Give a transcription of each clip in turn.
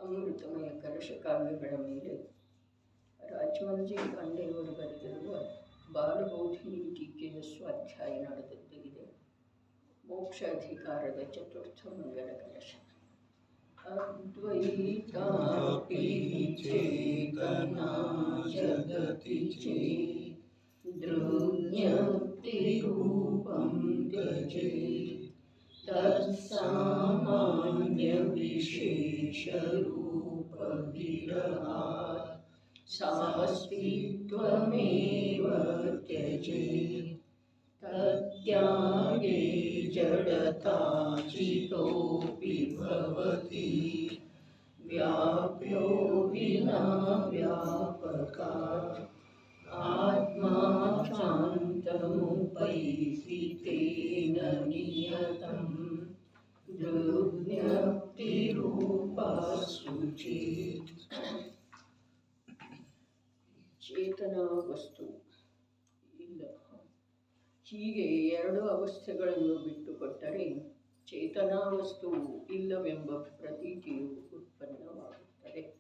ಅಮೃತಮಯ ಕಲಶ ಕಾವ್ಯಗಳ ಮೇಲೆ ರಾಜಮಂಜಿ ಪಾಂಡೆಯವರು ಬರೆದಿರುವ ಬಾಲಬೋಧಿನಿ ಟೀಕೆಯ ಸ್ವಾಧ್ಯಾಯ ನಡೆದಿದೆ. ಮೋಕ್ಷಾಧಿಕಾರದ ಚತುರ್ಥ ಮಂಗಲ ಕಲಶ. ಅದ್ವೈತಾಪಿ ಚೇತನಾ ಜಗತಿ ದ್ರವ್ಯಪ್ತಿ ರೂಪಂ ತ್ಯಜೇ ತತ್ಸಾಮಾನ್ಯ ವಿಶೇಷ ರೂಪ ವಿರಹಾತ್ ಸಾಸ್ತಿತ್ವಮೇವ ತ್ಯಜೇತ್ ತತ್ಯಾಗೇ ಜಡತಾ ಚಿತೋಪಿ ಭವತಿ ವ್ಯಾಪ್ಯೋ ವಿನಾ ವ್ಯಾಪಕಾತ್ ಆತ್ಮಾ ಶಾಂತಮುಪೈತಿ ತೇನ ನಿಯತಂ ದ್ರವ್ಯಪ್ತಿರೂಪಾ ಶುಚೇತ್. ಚೇತನಾ ವಸ್ತು ಇಲ್ಲ. ಹೀಗೆ ಎರಡು ಅವಸ್ಥೆಗಳನ್ನು ಬಿಟ್ಟುಕೊಟ್ಟರೆ ಚೇತನಾ ವಸ್ತುವು ಇಲ್ಲವೆಂಬ ಪ್ರತೀತಿಯು ಉತ್ಪನ್ನವಾಗುತ್ತದೆ.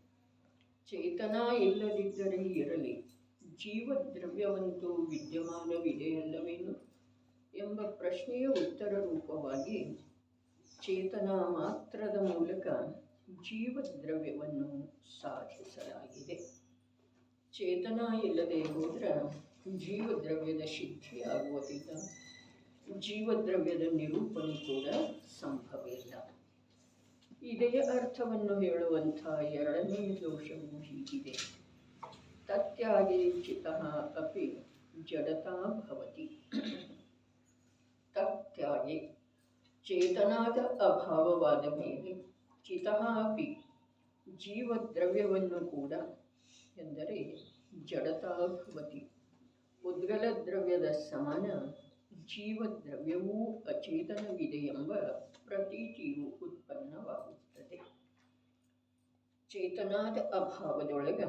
ಚೇತನ ಇಲ್ಲದಿದ್ದರೆ ಇರಲಿ, ಜೀವದ್ರವ್ಯವಂತೂ ವಿದ್ಯಮಾನವಿದೆಯಲ್ಲವೇನು ಎಂಬ ಪ್ರಶ್ನೆಯ ಉತ್ತರ ರೂಪವಾಗಿ ಚೇತನ ಮಾತ್ರದ ಮೂಲಕ ಜೀವದ್ರವ್ಯವನ್ನು ಸಾಧಿಸಲಾಗಿದೆ. ಚೇತನ ಇಲ್ಲದೆ ಹೋದರೆ ಜೀವದ್ರವ್ಯದ ಸಿದ್ಧಿಯಾಗುವುದಿಲ್ಲ, ಜೀವದ್ರವ್ಯದ ನಿರೂಪಣೆ ಕೂಡ ಸಂಭವವಿಲ್ಲ. ಇದೇ ಅರ್ಥವನ್ನು ಹೇಳುವಂಥ ಎರಡನೇ ದೋಷವು ಹೀಗಿದೆ. ತತ್ಯಾಗೇ ಚಿತಃ ಅಪಿ ಜಡತಾ ಭವತಿ. ತತ್ಯಾಗೆ ಚೇತನಾದ ಅಭಾವವಾದ ಮೇಲೆ ಚಿತಃ ಅಪಿ ಜೀವದ್ರವ್ಯವನ್ನು ಕೂಡ ಎಂದರೆ ಜಡತಾ ಭವತಿ. ಉದ್ಗಲ ದ್ರವ್ಯದ ಸಮಾನ ಜೀವದ್ರವ್ಯವೂ ಅಚೇತನವಿದೆ ಎಂಬ ಪ್ರತೀತಿಯು ಉತ್ಪನ್ನವಾಗುತ್ತದೆ. ಚೇತನಾದ ಅಭಾವದೊಳಗ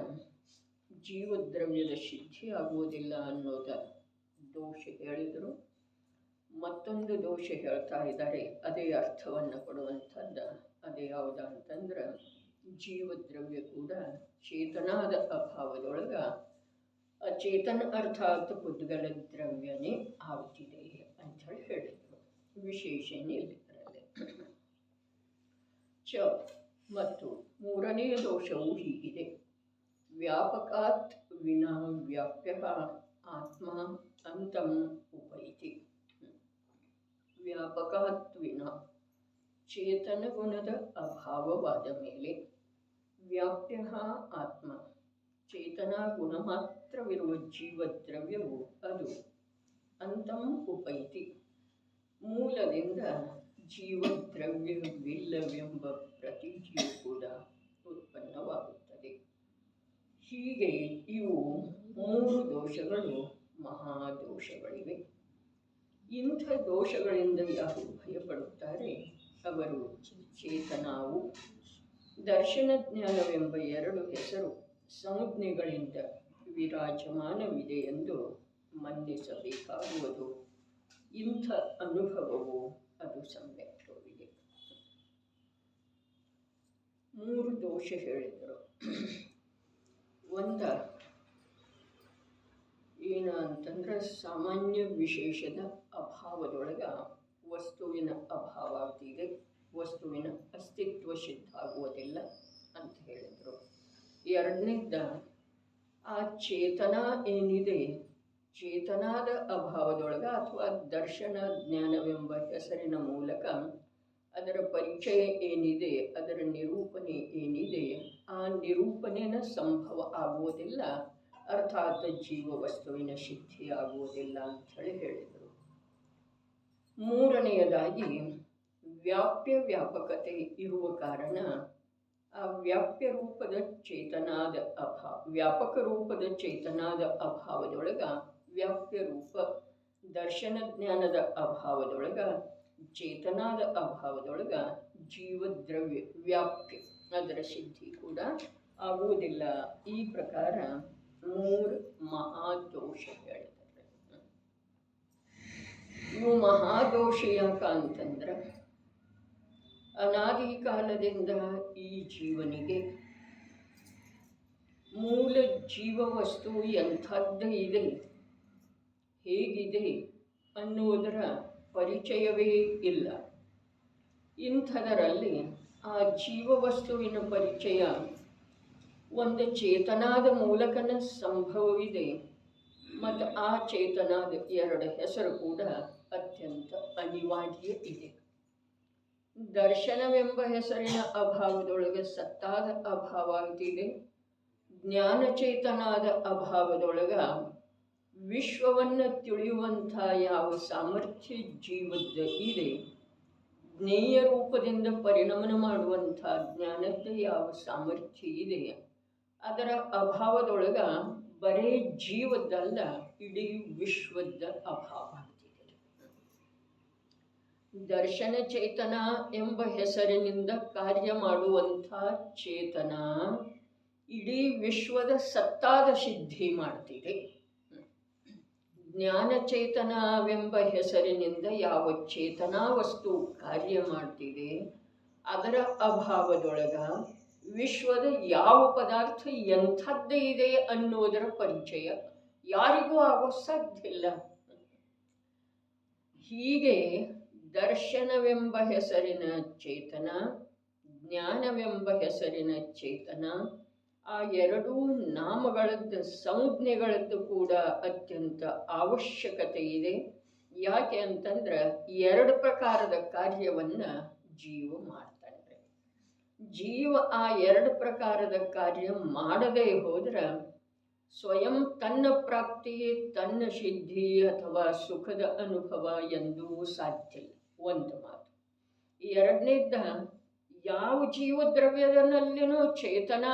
ಜೀವದ್ರವ್ಯದ ಸಿದ್ಧಿಯಾಗುವುದಿಲ್ಲ ಅನ್ನೋದ ದೋಷ ಹೇಳಿದರು. ಮತ್ತೊಂದು ದೋಷ ಹೇಳ್ತಾ ಇದ್ದಾರೆ, ಅದೇ ಅರ್ಥವನ್ನು ಕೊಡುವಂಥದ್ದು. ಅದೇ ಯಾವುದು ಅಂತಂದ್ರೆ, ಜೀವದ್ರವ್ಯ ಕೂಡ ಚೇತನಾದ ಅಭಾವದೊಳಗ ಅಚೇತನ ಅರ್ಥಾತ್ ಉದ್ಗಲ ದ್ರವ್ಯನೇ ಆಗುತ್ತಿದೆ ಅಂಥೇಳಿ ಹೇಳಿದರು. ವಿಶೇಷಣೆ ಇದರಲ್ಲಿ ಚ. ಮತ್ತು ಮೂರನೆಯ ದೋಷವು ಹೀಗಿದೆ. ವ್ಯಾಪಕಾತ್ ವಿನಾ ವ್ಯಾಪ್ಯ ಆತ್ಮ ಅಂತಂ ಉಪೈತಿ. ವ್ಯಾಪಕಾತ್ ವಿನಾ ಚೇತನ ಗುಣದ ಅಭಾವವಾದ ಮೇಲೆ ವ್ಯಾಪ್ಯ ಆತ್ಮ ಚೇತನಾ ಗುಣ ಮಾತ್ರವಿರುವ ಜೀವದ್ರವ್ಯವು ಅದು ಅಂತಂ ಉಪೈತಿ ಮೂಲದಿಂದ ಜೀವದ್ರವ್ಯವಿಲ್ಲವೆಂಬ ಪ್ರತೀತಿಯು ಕೂಡ ಉತ್ಪನ್ನವಾಗುತ್ತದೆ. ಹೀಗೆ ಇವು ಮೂರು ದೋಷಗಳು ಮಹಾದೋಷಗಳಿವೆ. ಇಂಥ ದೋಷಗಳಿಂದ ಯಾರು ಭಯಪಡುತ್ತಾರೆ ಅವರು ಚೇತನಾವು ದರ್ಶನ ಜ್ಞಾನವೆಂಬ ಎರಡು ಹೆಸರು ಸಂಜ್ಞೆಗಳಿಂದ ವಿರಾಜಮಾನವಿದೆ ಎಂದು ಮನ್ನಿಸಬೇಕಾಗುವುದು. ಇಂಥ ಅನುಭವವು ಅದು ಸಮ್ಯಕ್ತವಿದೆ. ಮೂರು ದೋಷ ಹೇಳಿದರು. ಒಂದು ಏನ ಅಂತಂದ್ರೆ ಸಾಮಾನ್ಯ ವಿಶೇಷದ ಅಭಾವದೊಳಗ ವಸ್ತುವಿನ ಅಭಾವ ಆಗ್ತಿದೆ, ವಸ್ತುವಿನ ಅಸ್ತಿತ್ವ ಸಿದ್ಧ ಆಗುವುದಿಲ್ಲ ಅಂತ ಹೇಳಿದರು. ಎರಡನೇದ ಆ ಚೇತನ ಏನಿದೆ, ಚೇತನಾದ ಅಭಾವದೊಳಗ ಅಥವಾ ದರ್ಶನ ಜ್ಞಾನವೆಂಬ ಹೆಸರಿನ ಮೂಲಕ ಅದರ ಪರಿಚಯ ಏನಿದೆ, ಅದರ ನಿರೂಪಣೆ ಏನಿದೆ, ಆ ನಿರೂಪಣೆನ ಸಂಭವ ಆಗುವುದಿಲ್ಲ, ಅರ್ಥಾತ್ ಜೀವ ವಸ್ತುವಿನ ಸಿದ್ಧಿ ಆಗುವುದಿಲ್ಲ ಅಂಥೇಳಿ ಹೇಳಿದರು. ಮೂರನೆಯದಾಗಿ ವ್ಯಾಪ್ಯ ವ್ಯಾಪಕತೆ ಇರುವ ಕಾರಣ ಆ ವ್ಯಾಪ್ಯ ರೂಪದ ಚೇತನಾದ ವ್ಯಾಪಕ ರೂಪದ ಚೇತನಾದ ಅಭಾವದೊಳಗ ವ್ಯಾಪ್ಯ ರೂಪ, ದರ್ಶನ ಜ್ಞಾನದ ಅಭಾವದೊಳಗ ಚೇತನಾದ ಅಭಾವದೊಳಗ ಜೀವದ್ರವ್ಯ ವ್ಯಾಪ್ಯ ಅದರ ಸಿದ್ಧಿ ಕೂಡ ಆಗುವುದಿಲ್ಲ. ಈ ಪ್ರಕಾರ ಮೂರು ಮಹಾದೋಷ ಹೇಳಿದ್ದಾರೆ. ಇವು ಮಹಾದೋಷ ಯಾಕ ಅಂತಂದ್ರೆ ಅನಾದಿ ಕಾಲದಿಂದ ಈ ಜೀವನಿಗೆ ಮೂಲ ಜೀವವಸ್ತು ಎಂಥದ್ದು ಇದೆ, ಹೇಗಿದೆ ಅನ್ನುವುದರ ಪರಿಚಯವೇ ಇಲ್ಲ. ಇಂಥದರಲ್ಲಿ ಆ ಜೀವವಸ್ತುವಿನ ಪರಿಚಯ ಒಂದು ಚೇತನಾದ ಮೂಲಕನ ಸಂಭವವಿದೆ. ಮತ್ತು ಆ ಚೇತನಾದ ಎರಡು ಹೆಸರು ಕೂಡ ಅತ್ಯಂತ ಅನಿವಾರ್ಯ ಇದೆ. ದರ್ಶನವೆಂಬ ಹೆಸರಿನ ಅಭಾವದೊಳಗೆ ಸತ್ತಾದ ಅಭಾವ ಅಂತಿದೆ. ಜ್ಞಾನಚೇತನಾದ ಅಭಾವದೊಳಗ ವಿಶ್ವವನ್ನು ತಿಳಿಯುವಂಥ ಯಾವ ಸಾಮರ್ಥ್ಯ ಜೀವದ ಇದೆ, ಜ್ಞೇಯ ರೂಪದಿಂದ ಪರಿಣಮನ ಮಾಡುವಂಥ ಜ್ಞಾನದ ಯಾವ ಸಾಮರ್ಥ್ಯ ಇದೆ, ಅದರ ಅಭಾವದೊಳಗ ಬರೇ ಜೀವದ್ದಲ್ಲ ಇಡೀ ವಿಶ್ವದ ಅಭಾವ ಆಗ್ತಿದೆ. ದರ್ಶನ ಚೇತನ ಎಂಬ ಹೆಸರಿನಿಂದ ಕಾರ್ಯ ಮಾಡುವಂಥ ಚೇತನ ಇಡೀ ವಿಶ್ವದ ಸತ್ತಾದ ಸಿದ್ಧಿ ಮಾಡ್ತಿದೆ. ಜ್ಞಾನಚೇತನವೆಂಬ ಹೆಸರಿನಿಂದ ಯಾವ ಚೇತನಾ ವಸ್ತು ಕಾರ್ಯ ಮಾಡ್ತಿದೆ, ಅದರ ಅಭಾವದೊಳಗ ವಿಶ್ವದ ಯಾವ ಪದಾರ್ಥ ಎಂಥದ್ದೇ ಇದೆ ಅನ್ನೋದರ ಪರಿಚಯ ಯಾರಿಗೂ ಆಗೋ ಸಾಧ್ಯ ಇಲ್ಲ. ಹೀಗೆ ದರ್ಶನವೆಂಬ ಹೆಸರಿನ ಚೇತನ, ಜ್ಞಾನವೆಂಬ ಹೆಸರಿನ ಚೇತನ, ಆ ಎರಡೂ ನಾಮಗಳದ್ದು ಸಂಜ್ಞೆಗಳದ್ದು ಕೂಡ ಅತ್ಯಂತ ಅವಶ್ಯಕತೆ ಇದೆ. ಯಾಕೆ ಅಂತಂದ್ರೆ ಎರಡು ಪ್ರಕಾರದ ಕಾರ್ಯವನ್ನು ಜೀವ ಮಾಡ್ತಾನೆ. ಜೀವ ಆ ಎರಡು ಪ್ರಕಾರದ ಕಾರ್ಯ ಮಾಡದೇ ಹೋದ್ರೆ ಸ್ವಯಂ ತನ್ನ ಪ್ರಾಪ್ತಿ, ತನ್ನ ಸಿದ್ಧಿ ಅಥವಾ ಸುಖದ ಅನುಭವ ಎಂದೂ ಸಾಧ್ಯ ಇಲ್ಲ. ಒಂದು ಮಾತು. ಎರಡನೇದ್ದ ಯಾವ ಜೀವದ್ರವ್ಯದಲ್ಲಿನೂ ಚೇತನ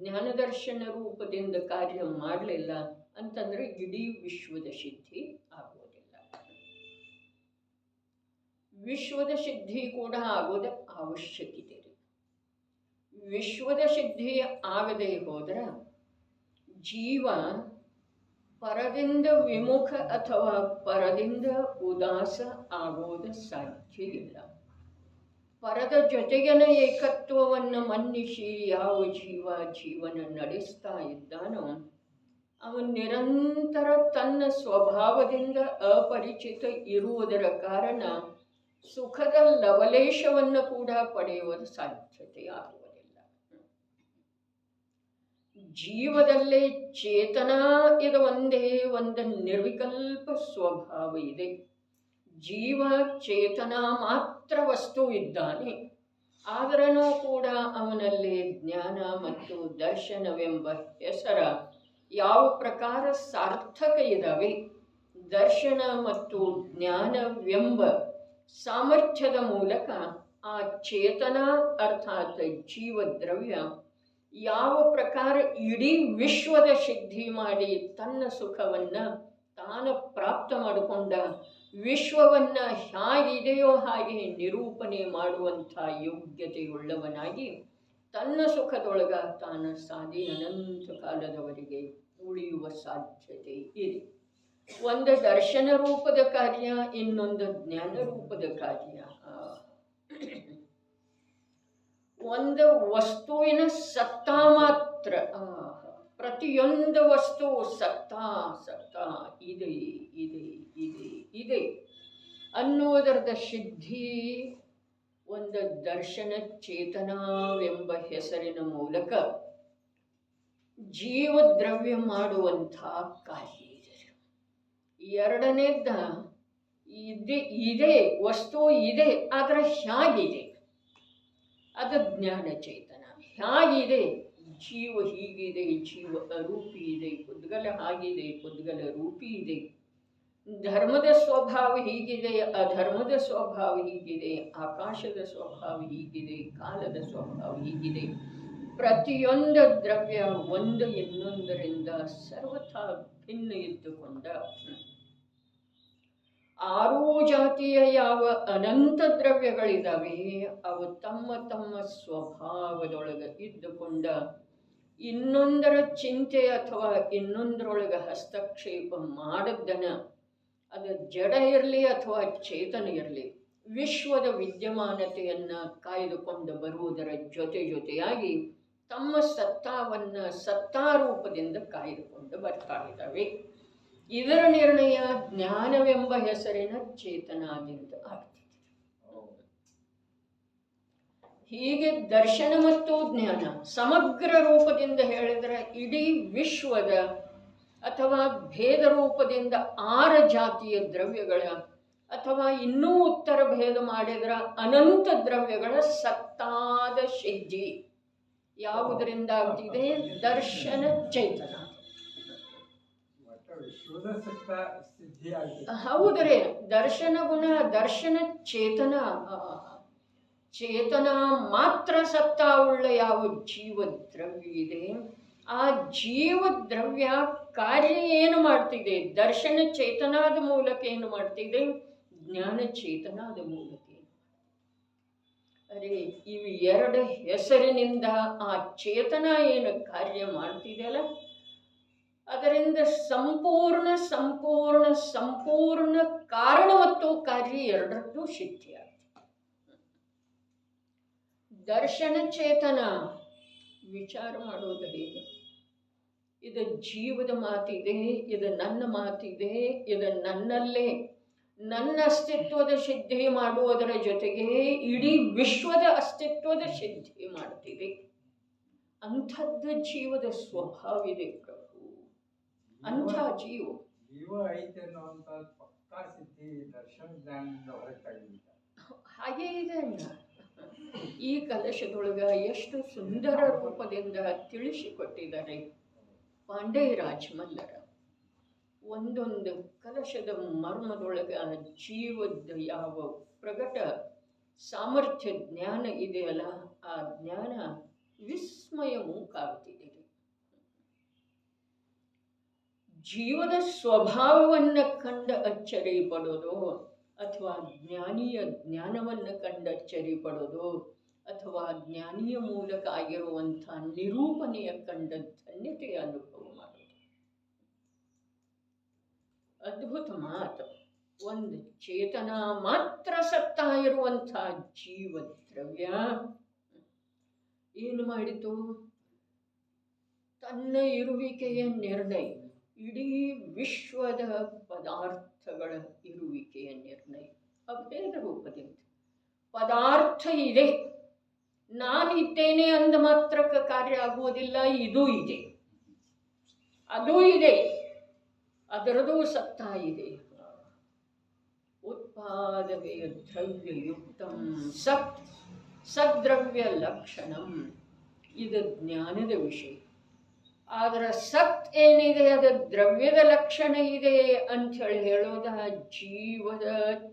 ಜ್ಞಾನದರ್ಶನ ರೂಪದಿಂದ ಕಾರ್ಯ ಮಾಡಲಿಲ್ಲ ಅಂತಂದರೆ ಇಡೀ ವಿಶ್ವದ ಸಿದ್ಧಿ ಆಗೋದಿಲ್ಲ. ವಿಶ್ವದ ಸಿದ್ಧಿ ಕೂಡ ಆಗೋದು ಅವಶ್ಯಕತೆ ಇದೆ. ವಿಶ್ವದ ಸಿದ್ಧಿ ಆಗದೆ ಹೋದರೆ ಜೀವ ಪರದಿಂದ ವಿಮುಖ ಅಥವಾ ಪರದಿಂದ ಉದಾಸ ಆಗೋದು ಸಾಧ್ಯ ಇಲ್ಲ. ಪರದ ಜೊತೆಗಿನ ಏಕತ್ವವನ್ನು ಮನ್ನಿಸಿ ಯಾವ ಜೀವನ ನಡೆಸ್ತಾ ಇದ್ದಾನೋ ಅವನು ನಿರಂತರ ತನ್ನ ಸ್ವಭಾವದಿಂದ ಅಪರಿಚಿತ ಇರುವುದರ ಕಾರಣ ಸುಖದ ಲವಲೇಶವನ್ನು ಕೂಡ ಪಡೆಯುವ ಸಾಧ್ಯತೆ ಆಗುವುದಿಲ್ಲ. ಜೀವದಲ್ಲೇ ಚೇತನ ಇದು ಒಂದೇ ಒಂದು ನಿರ್ವಿಕಲ್ಪ ಸ್ವಭಾವ ಇದೆ. ಜೀವ ಚೇತನ ಮಾತ್ರ ವಸ್ತು ಇದ್ದಾನೆ. ಆದರೂ ಕೂಡ ಅವನಲ್ಲಿ ಜ್ಞಾನ ಮತ್ತು ದರ್ಶನವೆಂಬ ಹೆಸರ ಯಾವ ಪ್ರಕಾರ ಸಾರ್ಥಕ ಇದ್ದಾವೆ. ದರ್ಶನ ಮತ್ತು ಜ್ಞಾನವೆಂಬ ಸಾಮರ್ಥ್ಯದ ಮೂಲಕ ಆ ಚೇತನ ಅರ್ಥಾತ್ ಜೀವದ್ರವ್ಯ ಯಾವ ಪ್ರಕಾರ ಇಡೀ ವಿಶ್ವದ ಸಿದ್ಧಿ ಮಾಡಿ ತನ್ನ ಸುಖವನ್ನು ತಾನು ಪ್ರಾಪ್ತ ಮಾಡಿಕೊಂಡ ವಿಶ್ವವನ್ನು ಹೇಗಿದೆಯೋ ಹಾಗೆ ನಿರೂಪಣೆ ಮಾಡುವಂಥ ಯೋಗ್ಯತೆಯುಳ್ಳವನಾಗಿ ತನ್ನ ಸುಖದೊಳಗ ತಾನು ಸಾಧಿ ಅನಂತ ಕಾಲದವರೆಗೆ ಉಳಿಯುವ ಸಾಧ್ಯತೆ ಇದೆ. ಒಂದು ದರ್ಶನ ರೂಪದ ಕಾರ್ಯ, ಇನ್ನೊಂದು ಜ್ಞಾನ ರೂಪದ ಕಾರ್ಯ. ಒಂದು ವಸ್ತುವಿನ ಸತ್ತಾ ಮಾತ್ರ, ಪ್ರತಿಯೊಂದು ವಸ್ತು ಸತ್ತಾ ಇದೆ ಇದೆ ಇದೆ ಇದೆ ಅನ್ನುವುದರದ ಸಿದ್ಧಿ ಒಂದು ದರ್ಶನ ಚೇತನವೆಂಬ ಹೆಸರಿನ ಮೂಲಕ ಜೀವದ್ರವ್ಯ ಮಾಡುವಂಥ ಕಾರ್ಯ ಇದೆ. ಎರಡನೇದ ಇದೆ ವಸ್ತು ಇದೆ, ಆದರೆ ಹೇಗಿದೆ ಅದು ಜ್ಞಾನ ಚೇತನ. ಹೇಗಿದೆ ಜೀವ ಹೀಗಿದೆ, ಜೀವ ಅರೂಪಿ ಇದೆ, ಕುದ್ಗಲ ಹಾಗಿದೆ, ಕುದ್ಗಲ ರೂಪಿ ಇದೆ. ಧರ್ಮದ ಸ್ವಭಾವ ಹೀಗಿದೆ, ಅಧರ್ಮದ ಸ್ವಭಾವ ಹೀಗಿದೆ, ಆಕಾಶದ ಸ್ವಭಾವ ಹೀಗಿದೆ, ಕಾಲದ ಸ್ವಭಾವ ಹೀಗಿದೆ. ಪ್ರತಿಯೊಂದು ದ್ರವ್ಯ ಒಂದು ಇನ್ನೊಂದರಿಂದ ಸರ್ವಥಾ ಭಿನ್ನ ಇದ್ದುಕೊಂಡ ಆರೂ ಜಾತಿಯ ಯಾವ ಅನಂತ ದ್ರವ್ಯಗಳಿದ್ದಾವೆ ಅವು ತಮ್ಮ ತಮ್ಮ ಸ್ವಭಾವದೊಳಗೆ ಇದ್ದುಕೊಂಡ ಇನ್ನೊಂದರ ಚಿಂತೆ ಅಥವಾ ಇನ್ನೊಂದರೊಳಗೆ ಹಸ್ತಕ್ಷೇಪ ಮಾಡದ್ದನ ಅದು ಜಡ ಇರಲಿ ಅಥವಾ ಚೇತನ ಇರಲಿ ವಿಶ್ವದ ವಿದ್ಯಮಾನತೆಯನ್ನು ಕಾಯ್ದುಕೊಂಡು ಬರುವುದರ ಜೊತೆಯಾಗಿ ತಮ್ಮ ಸತ್ತಾವನ್ನು ಸತ್ತಾರೂಪದಿಂದ ಕಾಯ್ದುಕೊಂಡು ಬರ್ತಾ ಇದ್ದಾವೆ. ಇದರ ನಿರ್ಣಯ ಜ್ಞಾನವೆಂಬ ಹೆಸರಿನ ಚೇತನಾದಿಂದ ಆಗ್ತಿದೆ. ಹೀಗೆ ದರ್ಶನ ಮತ್ತು ಜ್ಞಾನ ಸಮಗ್ರ ರೂಪದಿಂದ ಹೇಳಿದರೆ ಇಡೀ ವಿಶ್ವದ ಅಥವಾ ಭೇದ ರೂಪದಿಂದ 6 ಜಾತಿಯ ದ್ರವ್ಯಗಳ ಅಥವಾ ಇನ್ನೂ ಉತ್ತರ ಭೇದ ಮಾಡಿದ್ರ ಅನಂತ ದ್ರವ್ಯಗಳ ಸತ್ತಾದ ಸಿದ್ಧಿ ಯಾವುದರಿಂದ ಆಗ್ತಿದೆ? ದರ್ಶನ ಚೇತನ. ಹೌದ್ರಿ, ದರ್ಶನ ಗುಣ, ದರ್ಶನ ಚೇತನ. ಚೇತನ ಮಾತ್ರ ಸತ್ತಾವುಳ್ಳ ಯಾವ ಜೀವದ್ರವ್ಯ ಇದೆ, ಆ ಜೀವದ್ರವ್ಯ ಕಾರ್ಯ ಏನು ಮಾಡ್ತಿದೆ? ದರ್ಶನ ಚೇತನಾದ ಮೂಲಕ ಏನು ಮಾಡ್ತಿದೆ? ಜ್ಞಾನ ಚೇತನಾದ ಮೂಲಕ. ಅರೆ, ಇವು 2 ಹೆಸರಿನಿಂದ ಆ ಚೇತನ ಏನು ಕಾರ್ಯ ಮಾಡ್ತಿದೆಯಲ್ಲ, ಅದರಿಂದ ಸಂಪೂರ್ಣ ಸಂಪೂರ್ಣ ಸಂಪೂರ್ಣ ಕಾರಣ ಮತ್ತು ಕಾರ್ಯ ಎರಡರದ್ದು ಸಿದ್ಧಿಯಾಗ್ತದೆ. ದರ್ಶನ ಚೇತನ ವಿಚಾರ ಮಾಡೋದು ಹೇಗೆ? ಇದು ಜೀವದ ಮಾತಿದೆ, ಇದು ನನ್ನ ಮಾತಿದೆ, ಇದು ನನ್ನಲ್ಲೇ ನನ್ನ ಅಸ್ತಿತ್ವದ ಸಿದ್ಧಿ ಮಾಡುವುದರ ಜೊತೆಗೆ ಇಡೀ ವಿಶ್ವದ ಅಸ್ತಿತ್ವದ ಸಿದ್ಧಿ ಮಾಡ್ತಿದೆ. ಅಂಥದ್ದು ಜೀವದ ಸ್ವಭಾವ ಇದೆ ಪ್ರಭು. ಅಂಥ ಜೀವ ಐತೆ ಅನ್ನುವಂಥ ಪಕ್ಕಾ ಸಿದ್ಧಿ ದರ್ಶನ ಜ್ಞಾನದಿಂದ ಹೊರತಾಗಿಲ್ಲ. ಹಾಗೇ ಇದೆ ಅಣ್ಣ. ಈ ಕಲಶದೊಳಗ ಎಷ್ಟು ಸುಂದರ ರೂಪದಿಂದ ತಿಳಿಸಿಕೊಟ್ಟಿದ್ದಾರೆ ಪಾಂಡೇರಾಜ್ ಮಲ್ಲರ. ಒಂದೊಂದು ಕಲಶದ ಮರ್ಮದೊಳಗ ಜೀವದ ಯಾವ ಪ್ರಗಟ ಸಾಮರ್ಥ್ಯ ಜ್ಞಾನ ಇದೆಯಲ್ಲ, ಆ ಜ್ಞಾನ ವಿಸ್ಮಯ ಮೂಕಾಗ್ತಿದೆ. ಜೀವದ ಸ್ವಭಾವವನ್ನು ಕಂಡ ಅಚ್ಚರಿ ಪಡೋದು, ಅಥವಾ ಜ್ಞಾನಿಯ ಜ್ಞಾನವನ್ನು ಕಂಡ ಅಚ್ಚರಿ ಪಡೋದು, ಅಥವಾ ಜ್ಞಾನಿಯ ಮೂಲಕ ಆಗಿರುವಂಥ ನಿರೂಪಣೆಯ ಕಂಡ ಧನ್ಯತೆಯ ಅನುಭವ ಮಾಡೋದು. ಅದ್ಭುತ ಮಾತು. ಒಂದು ಚೇತನ ಮಾತ್ರ ಸತ್ತಾ ಇರುವಂಥ ಜೀವದ್ರವ್ಯ ಏನು ಮಾಡಿತು? ತನ್ನ ಇರುವಿಕೆಯ ನಿರ್ಣಯ, ಇಡೀ ವಿಶ್ವದ ಪದಾರ್ಥಗಳ ಇರುವಿಕೆಯ ನಿರ್ಣಯ ಅಭೇದ ರೂಪದಿಂದ. ಪದಾರ್ಥ ಇದೆ, ನಾನಿದ್ದೇನೆ ಅಂದ ಮಾತ್ರಕ್ಕೆ ಕಾರ್ಯ ಆಗುವುದಿಲ್ಲ. ಇದು ಇದೆ, ಅದು ಇದೆ, ಅದರದು ಸತ್ತಾ ಇದೆ. ಉತ್ಪಾದವೇ ದ್ರವ್ಯಯುಕ್ತಂ ಸತ್ ಸದ್ರವ್ಯ ಲಕ್ಷಣಂ. ಇದು ಜ್ಞಾನದ ವಿಷಯ. ಆದರೆ ಸತ್ ಏನಿದೆ, ಅದು ದ್ರವ್ಯದ ಲಕ್ಷಣ ಇದೆ ಅಂಥೇಳಿ ಹೇಳೋದ ಜೀವದ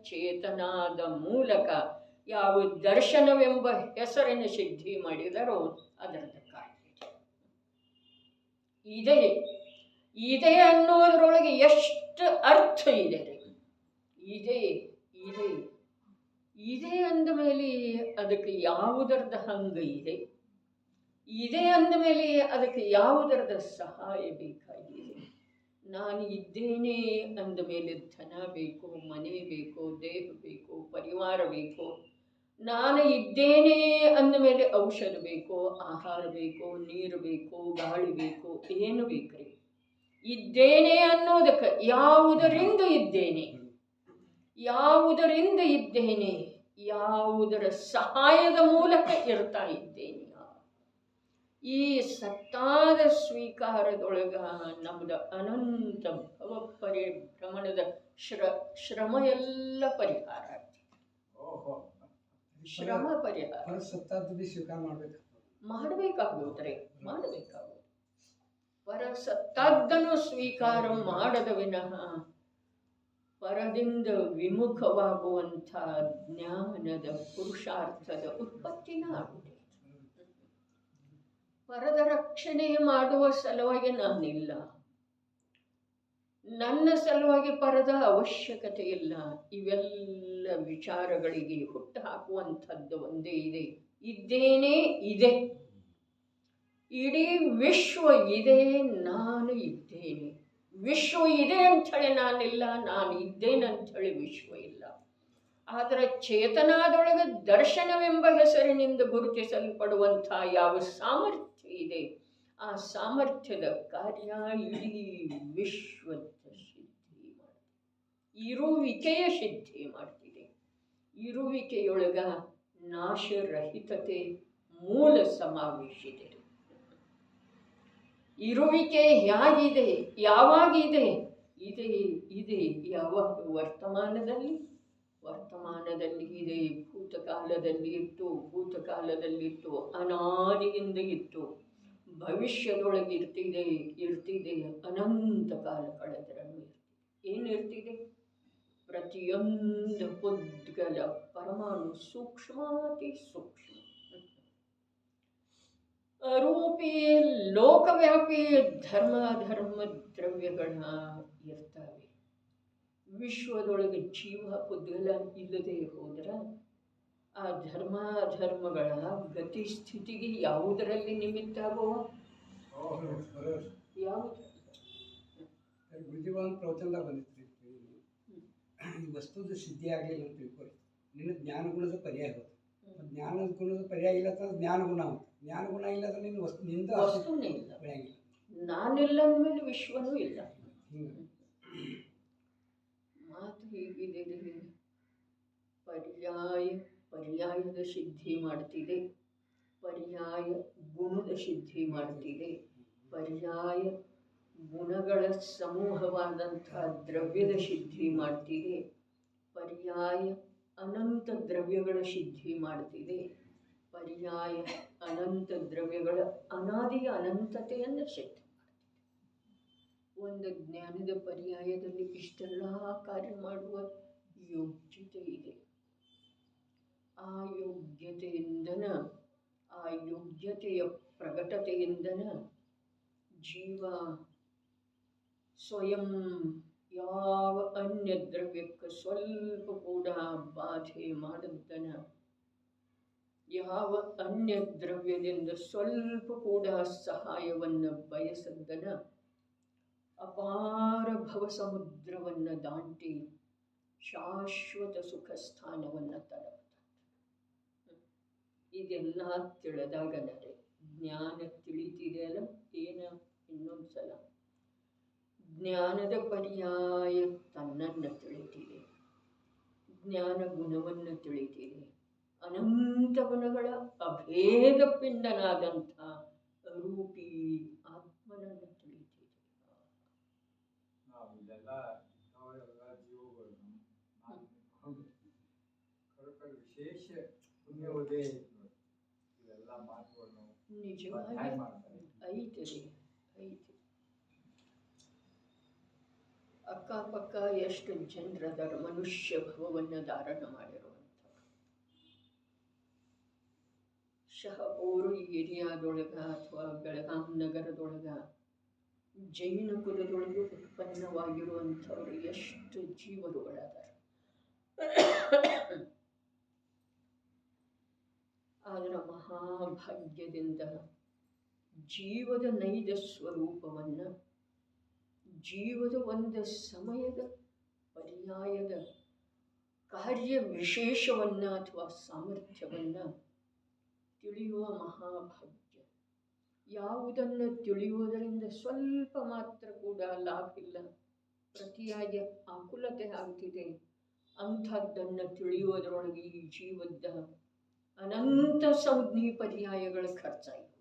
ಚೇತನಾದ ಮೂಲಕ ಯಾವ ದರ್ಶನವೆಂಬ ಹೆಸರಿನ ಸಿದ್ಧಿ ಮಾಡಿದರೋ ಅದರದ ಕಾರ್ಯ ಇದೆ. ಇದೆ ಅನ್ನೋದ್ರೊಳಗೆ ಎಷ್ಟು ಅರ್ಥ ಇದೆ ರೀ. ಇದೆ ಇದೆ ಇದೆ ಅಂದ ಮೇಲೆ ಅದಕ್ಕೆ ಯಾವುದರದ ಹಂಗ ಇದೆ, ಇದೆ ಅಂದ ಮೇಲೆ ಅದಕ್ಕೆ ಯಾವುದರದ ಸಹಾಯ ಬೇಕಾಗಿದೆ. ನಾನು ಇದ್ದೇನೆ ಅಂದ ಮೇಲೆ ಧನ ಬೇಕು, ಮನೆ ಬೇಕು, ದೇಹ ಬೇಕು, ಪರಿವಾರ ಬೇಕು. ನಾನು ಇದ್ದೇನೆ ಅಂದ ಮೇಲೆ ಔಷಧ ಬೇಕು, ಆಹಾರ ಬೇಕು, ನೀರು ಬೇಕು, ಗಾಳಿ ಬೇಕು, ಏನು ಬೇಕ್ರಿ? ಇದ್ದೇನೆ ಅನ್ನೋದಕ್ಕೆ ಯಾವುದರಿಂದ ಇದ್ದೇನೆ, ಯಾವುದರಿಂದ ಇದ್ದೇನೆ, ಯಾವುದರ ಸಹಾಯದ ಮೂಲಕ ಇರ್ತಾ ಇದ್ದೇನೆ. ಈ ಸತ್ತಾದ ಸ್ವೀಕಾರದೊಳಗ ನಮ್ಮದು ಅನಂತ ಭವ ಪರಿಭ್ರಮಣದ ಶ್ರಮ ಎಲ್ಲ ಪರಿಹಾರ ಆಗ್ತದೆ. ಶ್ರಮ ಪರಿಹಾರ ಮಾಡಬೇಕಾಗೋದ್ರೆ ಮಾಡಬೇಕಾಗೋದು. ಪರ ಸತ್ತಾದ್ದನ್ನು ಸ್ವೀಕಾರ ಮಾಡದ ವಿನಃ ಪರದಿಂದ ವಿಮುಖವಾಗುವಂಥ ಜ್ಞಾನದ ಪುರುಷಾರ್ಥದ ಉತ್ಪತ್ತಿನ ಆಗುತ್ತದೆ. ಪರದ ರಕ್ಷಣೆ ಮಾಡುವ ಸಲುವಾಗಿ ನಾನಿಲ್ಲ, ನನ್ನ ಸಲುವಾಗಿ ಪರದ ಅವಶ್ಯಕತೆ ಇಲ್ಲ. ಇವೆಲ್ಲ ವಿಚಾರಗಳಿಗೆ ಹುಟ್ಟು ಹಾಕುವಂಥದ್ದು ಒಂದೇ ಇದೆ. ಇದ್ದೇನೆ ಇದೆ, ಇಡೀ ವಿಶ್ವ ಇದೆ, ನಾನು ಇದ್ದೇನೆ. ವಿಶ್ವ ಇದೆ ಅಂಥೇಳಿ ನಾನಿಲ್ಲ, ನಾನು ಇದ್ದೇನೆ ಅಂಥೇಳಿ ವಿಶ್ವ ಇಲ್ಲ. ಆದರೆ ಚೇತನಾದೊಳಗೆ ದರ್ಶನವೆಂಬ ಹೆಸರಿನಿಂದ ಗುರುತಿಸಲ್ಪಡುವಂಥ ಯಾವ ಸಾಮರ್ಥ್ಯ ಇದೆ, ಆ ಸಾಮರ್ಥ್ಯದ ಕಾರ್ಯ ಇಡೀ ವಿಶ್ವದ ಸಿದ್ಧಿ ಮಾಡ್ತಿದೆ, ಇರುವಿಕೆಯ ಸಿದ್ಧಿ ಮಾಡ್ತಿದೆ. ಇರುವಿಕೆಯೊಳಗ ನಾಶರಹಿತತೆ ಮೂಲ ಸಮಾವೇಶಿದೆ. ಇರುವಿಕೆ ಹೇಗಿದೆ, ಯಾವಾಗಿದೆ? ಇದೆ ಇದೆ ಯಾವಾಗ? ವರ್ತಮಾನದಲ್ಲಿ ಇದೆ, ಭೂತಕಾಲದಲ್ಲಿ ಇತ್ತು, ಭೂತಕಾಲದಲ್ಲಿತ್ತು, ಅನಾದಿಯಿಂದ ಇತ್ತು, ಭವಿಷ್ಯದೊಳಗೆ ಇರ್ತಿದೆ, ಅನಂತ ಕಾಲ ಕಳೆದರನ್ನು ಏನಿರ್ತಿದೆ? ಪ್ರತಿಯೊಂದು ಪುದ್ಗಲ ಪರಮಾಣು ಸೂಕ್ಷ್ಮಾತಿ ಸೂಕ್ಷ್ಮ ರೂಪಿ ಲೋಕವ್ಯಾಪಿ ಧರ್ಮ ದ್ರವ್ಯಗಳ ಇರ್ತವೆ. ವಿಶ್ವದೊಳಗೆ ಜೀವ ಪುದ್ಗಲ ಇಲ್ಲದೆ ಹೋದ್ರ ಆ ಧರ್ಮಗಳ ಗತಿ ಸ್ಥಿತಿಗೆ ಯಾವುದರಲ್ಲಿ ನಿಮಿತ್ತ ಆಗುವ? ಯಾವುದು? ಗುರುಜೀವನ ಪ್ರವಚನದಾಗ ಬಂದಿತ್ತು, ಈ ವಸ್ತುದ ಸಿದ್ಧಿ ಆಗಲಿಲ್ಲ ಅಂತ ತಿಳ್ಕೊಳ್ಳಿ, ನಿನ್ನ ಜ್ಞಾನ ಗುಣದ ಪರ್ಯಾಯ ಹೋಗುತ್ತೆ. ಜ್ಞಾನ ಗುಣದ ಪರ್ಯಾಯ ಇಲ್ಲ ಅಂತಂದ್ರೆ ಜ್ಞಾನ ಗುಣ ಆಗುತ್ತೆ. ಜ್ಞಾನ ಗುಣ ಇಲ್ಲ ಅಂದ್ರೆ ನಿನ್ನ ನಿಂದ ವಸ್ತುನೇ ಇಲ್ಲ, ಬೆಳೆಯಂಗಿಲ್ಲ. ನಾನಿಲ್ಲ ಅಂದಮೇಲೆ ವಿಶ್ವನೂ ಇಲ್ಲ. ಮಾತು ಹೀಗಿದೆ, ಪರ್ಯಾಯದ ಸಿದ್ಧಿ ಮಾಡ್ತಿದೆ, ಪರ್ಯಾಯ ಗುಣದ ಸಿದ್ಧಿ ಮಾಡ್ತಿದೆ, ಪರ್ಯಾಯ ಗುಣಗಳ ಸಮೂಹವಾದಂಥ ದ್ರವ್ಯದ ಸಿದ್ಧಿ ಮಾಡ್ತಿದೆ, ಪರ್ಯಾಯ ಅನಂತ ದ್ರವ್ಯಗಳ ಸಿದ್ಧಿ ಮಾಡ್ತಿದೆ, ಪರ್ಯಾಯ ಅನಂತ ದ್ರವ್ಯಗಳ ಅನಾದಿಯ ಅನಂತತೆಯನ್ನು ಸಿದ್ಧಿ ಮಾಡ್ತಿದೆ. ಒಂದು ಜ್ಞಾನದ ಪರ್ಯಾಯದಲ್ಲಿ ಇಷ್ಟೆಲ್ಲ ಕಾರ್ಯ ಮಾಡುವ ಯೋಗ್ಯತೆ ಇದೆ. ಆ ಯೋಗ್ಯತೆಯ ಪ್ರಕಟತೆಯಿಂದನ ಜೀವ ಸ್ವಯಂ ಯಾವ ಅನ್ಯ ದ್ರವ್ಯಕ್ಕೆ ಸ್ವಲ್ಪ ಕೂಡ ಬಾಧೆ ಮಾಡದ್ದನ, ಯಾವ ಅನ್ಯ ದ್ರವ್ಯದಿಂದ ಸ್ವಲ್ಪ ಕೂಡ ಸಹಾಯವನ್ನು ಬಯಸದ್ದನ ಅಪಾರ ಭವ ಸಮುದ್ರವನ್ನು ದಾಟಿ ಶಾಶ್ವತ ಸುಖ ಸ್ಥಾನವನ್ನು ತಲುಪ್ತಾನೆ. ಇದೆಲ್ಲ ತಿಳಿದಾಗ ನಡೆ ಜ್ಞಾನ ತಿಳಿತಿದೆಯಲ್ಲ. ಏನ ಇನ್ನೊಂದ್ಸಲ ಜ್ಞಾನದ ಪರ್ಯಾಯ ತನ್ನನ್ನು ತಿಳಿತಿದೆ, ಜ್ಞಾನ ಗುಣವನ್ನು ತಿಳಿತಿದೆ, ಅನಂತ ಗುಣಗಳ ಅಭೇದ ಪಿಂಡನಾದಂಥ ರೂಪಿ ಆತ್ಮನನ್ನು ತಿಳಿತಿದೆ. ವಿಶೇಷ ಪುಣ್ಯವದೇ ಇವೆಲ್ಲ ಮಾತುಗಳನ್ನು ನಿಜವಾಗಿ ಐತೆ. ಅಕ್ಕಪಕ್ಕ ಎಷ್ಟು ಜನರದರ ಮನುಷ್ಯ ಭವವನ್ನು ಧಾರಣ ಮಾಡಿರುವಂಥ ಶಹಪೂರು ಏರಿಯಾದೊಳಗ ಅಥವಾ ಬೆಳಗಾಂ ನಗರದೊಳಗ ಜೈನ ಕುಲದೊಳಗೆ ಉತ್ಪನ್ನವಾಗಿರುವಂಥವ್ರು ಎಷ್ಟು ಜೀವರುಗಳದಾರ. ಅದರ ಮಹಾಭಾಗ್ಯದಿಂದ ಜೀವದ ನೈಜ ಸ್ವರೂಪವನ್ನು, ಜೀವದ ಒಂದು ಸಮಯದ ಪರ್ಯಾಯದ ಕಾರ್ಯ ವಿಶೇಷವನ್ನು ಅಥವಾ ಸಾಮರ್ಥ್ಯವನ್ನು ತಿಳಿಯುವ ಮಹಾಭಾಗ್ಯ. ಯಾವುದನ್ನು ತಿಳಿಯುವುದರಿಂದ ಸ್ವಲ್ಪ ಮಾತ್ರ ಕೂಡ ಲಾಭ ಇಲ್ಲ, ಪ್ರತಿಯಾಗಿ ಆಕುಲತೆ ಆಗ್ತಿದೆ, ಅಂಥದ್ದನ್ನು ತಿಳಿಯುವುದರೊಳಗೆ ಈ ಜೀವದ ಅನಂತ ಸಂಜ್ಞಿ ಪರ್ಯಾಯಗಳ ಖರ್ಚಾಯಿತು.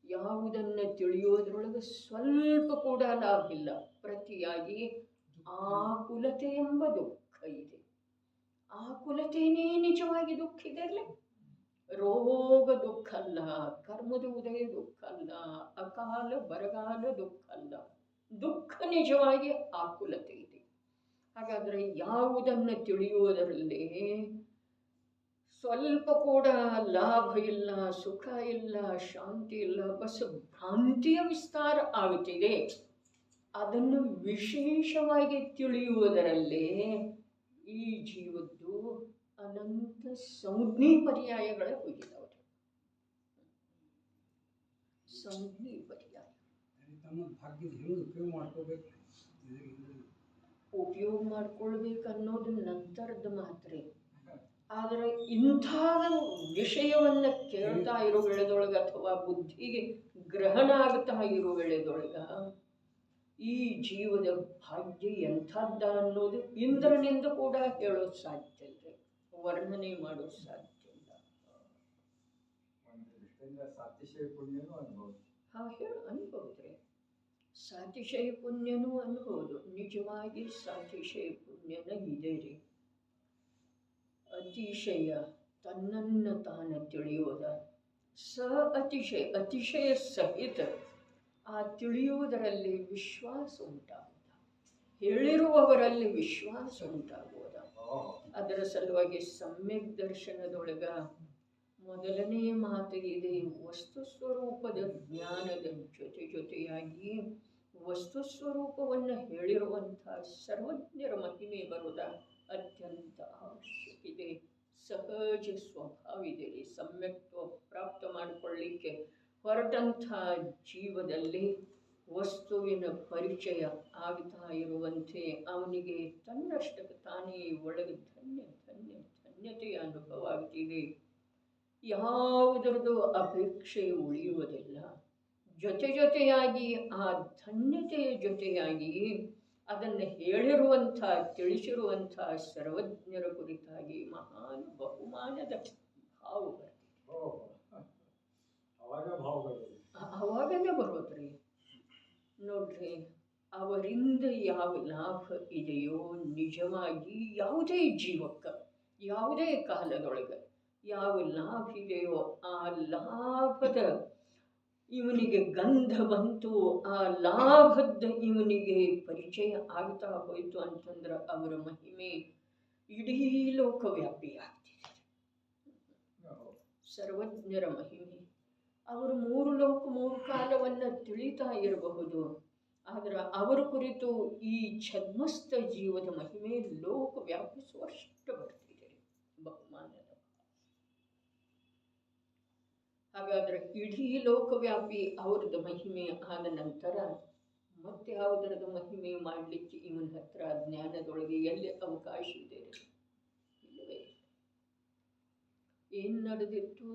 ಯಾವುದನ್ನು ತಿಳಿಯೋದ್ರೊಳಗೆ ಸ್ವಲ್ಪ ಕೂಡ ಲಾಭ ಇಲ್ಲ, ಪ್ರತಿಯಾಗಿ ಆಕುಲತೆ ಎಂಬ ದುಃಖ ಇದೆ. ಆಕುಲತೆಯೇ ನಿಜವಾಗಿ ದುಃಖ ಇದೆ. ರೋಗ ದುಃಖ ಅಲ್ಲ, ಕರ್ಮದ ಉದಯ ದುಃಖ ಅಲ್ಲ, ಅಕಾಲ ಬರಗಾಲ ದುಃಖ ಅಲ್ಲ, ದುಃಖ ನಿಜವಾಗಿ ಆಕುಲತೆ ಇದೆ. ಹಾಗಾದರೆ ಯಾವುದನ್ನು ತಿಳಿಯುವುದರಲ್ಲಿ ಸ್ವಲ್ಪ ಕೂಡ ಲಾಭ ಇಲ್ಲ, ಸುಖ ಇಲ್ಲ, ಶಾಂತಿ ಇಲ್ಲ, ಬಸ್ ಭ್ರಾಂತಿಯ ವಿಸ್ತಾರ ಆಗುತ್ತಿದೆ, ಅದನ್ನು ವಿಶೇಷವಾಗಿ ತಿಳಿಯುವುದರಲ್ಲೇ ಈ ಜೀವದ್ದು ಅನಂತ ಸಂಜ್ಞಿ ಪರ್ಯಾಯಗಳೇ ಹೋಗಿದ್ದಾವೆ. ಸಂಜ್ಞಿ ಪರ್ಯಾಯ ತಮ್ಮ ಭಾಗ್ಯದ ಹೇಳೋದು ಉಪಯೋಗ ಮಾಡ್ಕೋಬೇಕು. ಉಪಯೋಗ ಮಾಡ್ಕೊಳ್ಬೇಕು ಅನ್ನೋದು ನಂತರದ ಮಾತ್ರ. ಆದರೆ ಇಂಥ ವಿಷಯವನ್ನು ಕೇಳ್ತಾ ಇರೋ ವೇಳೆದೊಳಗೆ ಅಥವಾ ಬುದ್ಧಿಗೆ ಗ್ರಹಣ ಆಗ್ತಾ ಇರೋ ವೇಳೆದೊಳಗ ಈ ಜೀವದ ಭಾಗ್ಯ ಎಂಥದ್ದ ಅನ್ನೋದು ಇಂದ್ರನಿಂದ ಕೂಡ ಹೇಳೋದು ಸಾಧ್ಯ ಇಲ್ಲ, ವರ್ಣನೆ ಮಾಡೋದು ಸಾಧ್ಯ ಇಲ್ಲ. ಒಂದು ದೃಷ್ಟಿಯಿಂದ ಸಾತಿಶಯ ಪುಣ್ಯನೂ ಅನ್ಬೋದು. ಅನ್ಬೋದ್ರಿ, ಸಾತಿಶಯ ಪುಣ್ಯನೂ ಅನ್ಬೋದು. ನಿಜವಾಗಿ ಸಾತಿಶಯ ಪುಣ್ಯನ ಇದೆ ರೀ. ಅತಿಶಯ ತನ್ನನ್ನು ತಾನು ತಿಳಿಯೋದ, ಅತಿಶಯ ಅತಿಶಯ ಸಹಿತ ಆ ತಿಳಿಯುವುದರಲ್ಲಿ ವಿಶ್ವಾಸ ಉಂಟಾಗುತ್ತ, ಹೇಳಿರುವವರಲ್ಲಿ ವಿಶ್ವಾಸ ಉಂಟಾಗುವುದ. ಅದರ ಸಲುವಾಗಿ ಸಮ್ಯಕ್ ದರ್ಶನದೊಳಗ ಮೊದಲನೇ ಮಾತು ಇದೆ, ವಸ್ತು ಸ್ವರೂಪದ ಜ್ಞಾನದ ಜೊತೆಯಾಗಿ ವಸ್ತು ಸ್ವರೂಪವನ್ನು ಹೇಳಿರುವಂಥ ಸರ್ವಜ್ಞರ ಮಹಿಮೆ ಬರುವುದ ಅತ್ಯಂತ ಅವಶ್ಯಕ ಇದೆ. ಸಹಜ ಸ್ವಭಾವ ಇದೆ ರೀ. ಸಮ್ಯಕ್ತ್ವ ಪ್ರಾಪ್ತ ಮಾಡಿಕೊಳ್ಳಿಕ್ಕೆ ಹೊರಟಂಥ ಜೀವದಲ್ಲಿ ವಸ್ತುವಿನ ಪರಿಚಯ ಆಗ್ತಾ ಇರುವಂತೆ ಅವನಿಗೆ ತನ್ನಷ್ಟಕ್ಕೆ ತಾನೇ ಒಳಗೆ ಧನ್ಯತೆಯ ಅನುಭವ ಆಗ್ತಿದೆ. ಯಾವುದರದ್ದು ಅಪೇಕ್ಷೆ ಉಳಿಯುವುದಿಲ್ಲ. ಜೊತೆಯಾಗಿ ಆ ಧನ್ಯತೆಯ ಜೊತೆಯಾಗಿ ಅದನ್ನು ಹೇಳಿರುವಂಥ ತಿಳಿಸಿರುವಂಥ ಸರ್ವಜ್ಞರ ಕುರಿತಾಗಿ ಮಹಾನ್ ಬಹುಮಾನದ ಭಾವ ಬರ್ತದೆ. ಅವಾಗನೇ ಬರೋದ್ರಿ. ನೋಡ್ರಿ, ಅವರಿಂದ ಯಾವ ಲಾಭ ಇದೆಯೋ ನಿಜವಾಗಿ ಯಾವುದೇ ಜೀವಕ್ಕೆ ಯಾವುದೇ ಕಾಲದೊಳಗೆ ಯಾವ ಲಾಭ ಇದೆಯೋ ಆ ಲಾಭದ ಇವನಿಗೆ ಗಂಧ ಬಂತು, ಆ ಲಾಭದ ಇವನಿಗೆ ಪರಿಚಯ ಆಗ್ತಾ ಹೋಯಿತು ಅಂತಂದ್ರೆ ಅವರ ಮಹಿಮೆ ಇಡೀ ಲೋಕವ್ಯಾಪಿ ಆಗ್ತಿದೆ. ಸರ್ವಜ್ಞರ ಮಹಿಮೆ ಅವರು 3 ಲೋಕ 3 ಕಾಲವನ್ನು ತಿಳಿತಾ ಇರಬಹುದು, ಆದರೆ ಅವರ ಕುರಿತು ಈ ಛದ್ಮಸ್ಥ ಜೀವದ ಮಹಿಮೆ ಲೋಕ ವ್ಯಾಪಿಸುವಷ್ಟು ಬರ್ತಿದೆ ಬಹುಮಾನದ. ಹಾಗಾದರೆ ಇಡೀ ಲೋಕವ್ಯಾಪಿ ಅವರದ್ದು ಮಹಿಮೆ ಆದ ನಂತರ ಮತ್ತೆ ಯಾವುದರದ ಮಹಿಮೆ ಮಾಡಲಿಕ್ಕೆ ಇವನ ಹತ್ರ ಜ್ಞಾನದೊಳಗೆ ಎಲ್ಲಿ ಅವಕಾಶ ಇದೆ? ಇಲ್ಲವೇ. ಏನು ನಡೆದಿತ್ತು?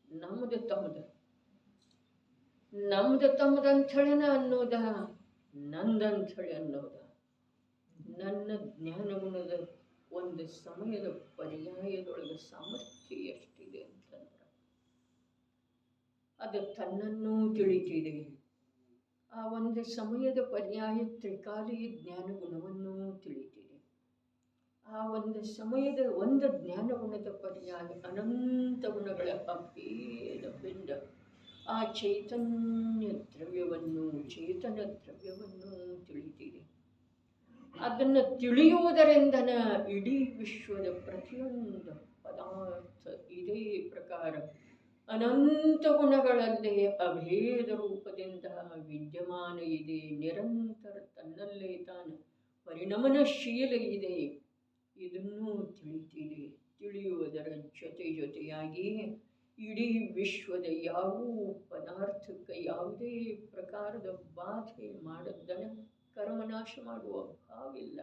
ನಮ್ಮದು ತಮ್ಮದು ಅಂಥೇಳಿನ ಅನ್ನೋದ, ನಂದಂಥೇಳಿ ಅನ್ನೋದ. ನನ್ನ ಜ್ಞಾನಗುಣದ ಒಂದು ಸಮಯದ ಪರ್ಯಾಯದೊಳಗೆ ಸಾಮರ್ಥ್ಯ ಎಷ್ಟಿದೆ ಅಂತಂದ್ರೆ ಅದು ತನ್ನನ್ನೂ ತಿಳಿತಿದೆ. ಆ ಒಂದು ಸಮಯದ ಪರ್ಯಾಯ ತ್ರಿಕಾಲಿ ಜ್ಞಾನಗುಣವನ್ನೂ ತಿಳಿತಿದೆ. ಆ ಒಂದು ಸಮಯದ ಒಂದು ಜ್ಞಾನಗುಣದ ಪರ್ಯಾಯ ಅನಂತ ಗುಣಗಳ ಅಭೇದ ಪಿಂಡ ಆ ಚೈತನ್ಯ ಚೇತನ ದ್ರವ್ಯವನ್ನು ತಿಳಿತಿದೆ. ಅದನ್ನು ತಿಳಿಯುವುದರಿಂದನ ಇಡೀ ವಿಶ್ವದ ಪ್ರತಿಯೊಂದು ಪದಾರ್ಥ ಇದೇ ಪ್ರಕಾರ ಅನಂತ ಗುಣಗಳಲ್ಲೇ ಅಭೇದ ರೂಪದಿಂದ ವಿದ್ಯಮಾನ ಇದೆ, ನಿರಂತರ ತನ್ನಲ್ಲೇ ತಾನು ಪರಿಣಮನಶೀಲ ಇದೆ. ಇದನ್ನೂ ತಿಳಿತಿದೆ. ತಿಳಿಯುವುದರ ಜೊತೆಯಾಗಿ ಇಡೀ ವಿಶ್ವದ ಯಾವ ಪದಾರ್ಥಕ್ಕೆ ಯಾವುದೇ ಪ್ರಕಾರದ ಬಾಧೆ ಮಾಡದ್ದನ್ನು ಕರ್ಮನಾಶ ಮಾಡುವ ಭಾವಿಲ್ಲ.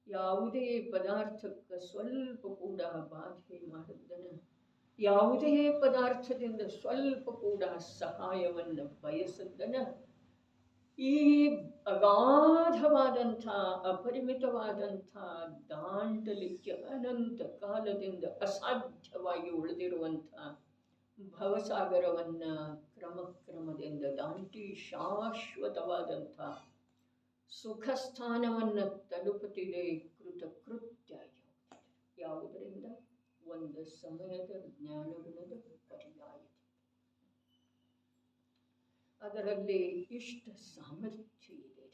ಯಾವುದೇ ಪದಾರ್ಥಕ್ಕೆ ಸ್ವಲ್ಪ ಕೂಡ ಬಾಧೆ ಮಾಡದ್ದನ್ನು, ಯಾವುದೇ ಪದಾರ್ಥದಿಂದ ಸ್ವಲ್ಪ ಕೂಡ ಸಹಾಯವನ್ನು ಬಯಸದ್ದನ್ನು ಈ ಅಗಾಧವಾದಂಥ ಅಪರಿಮಿತವಾದಂಥ ದಾಂಡಲಿಕ್ಕೆ ಅನಂತ ಕಾಲದಿಂದ ಅಸಾಧ್ಯವಾಗಿ ಉಳಿದಿರುವಂಥ ಭವಸಾಗರವನ್ನು ಕ್ರಮದಿಂದ ದಾಟಿ ಶಾಶ್ವತವಾದಂಥ ಸುಖ ಸ್ಥಾನವನ್ನು ತಲುಪುತ್ತಿದೆ. ಕೃತ್ಯ ಯಾವುದರಿಂದ? ಒಂದು ಸಮಯದ ಜ್ಞಾನಗುಣದ ಪರ್ಯಾಯ. ಅದರಲ್ಲಿ ಇಷ್ಟ ಸಾಮರ್ಥ್ಯ ಇದೆ.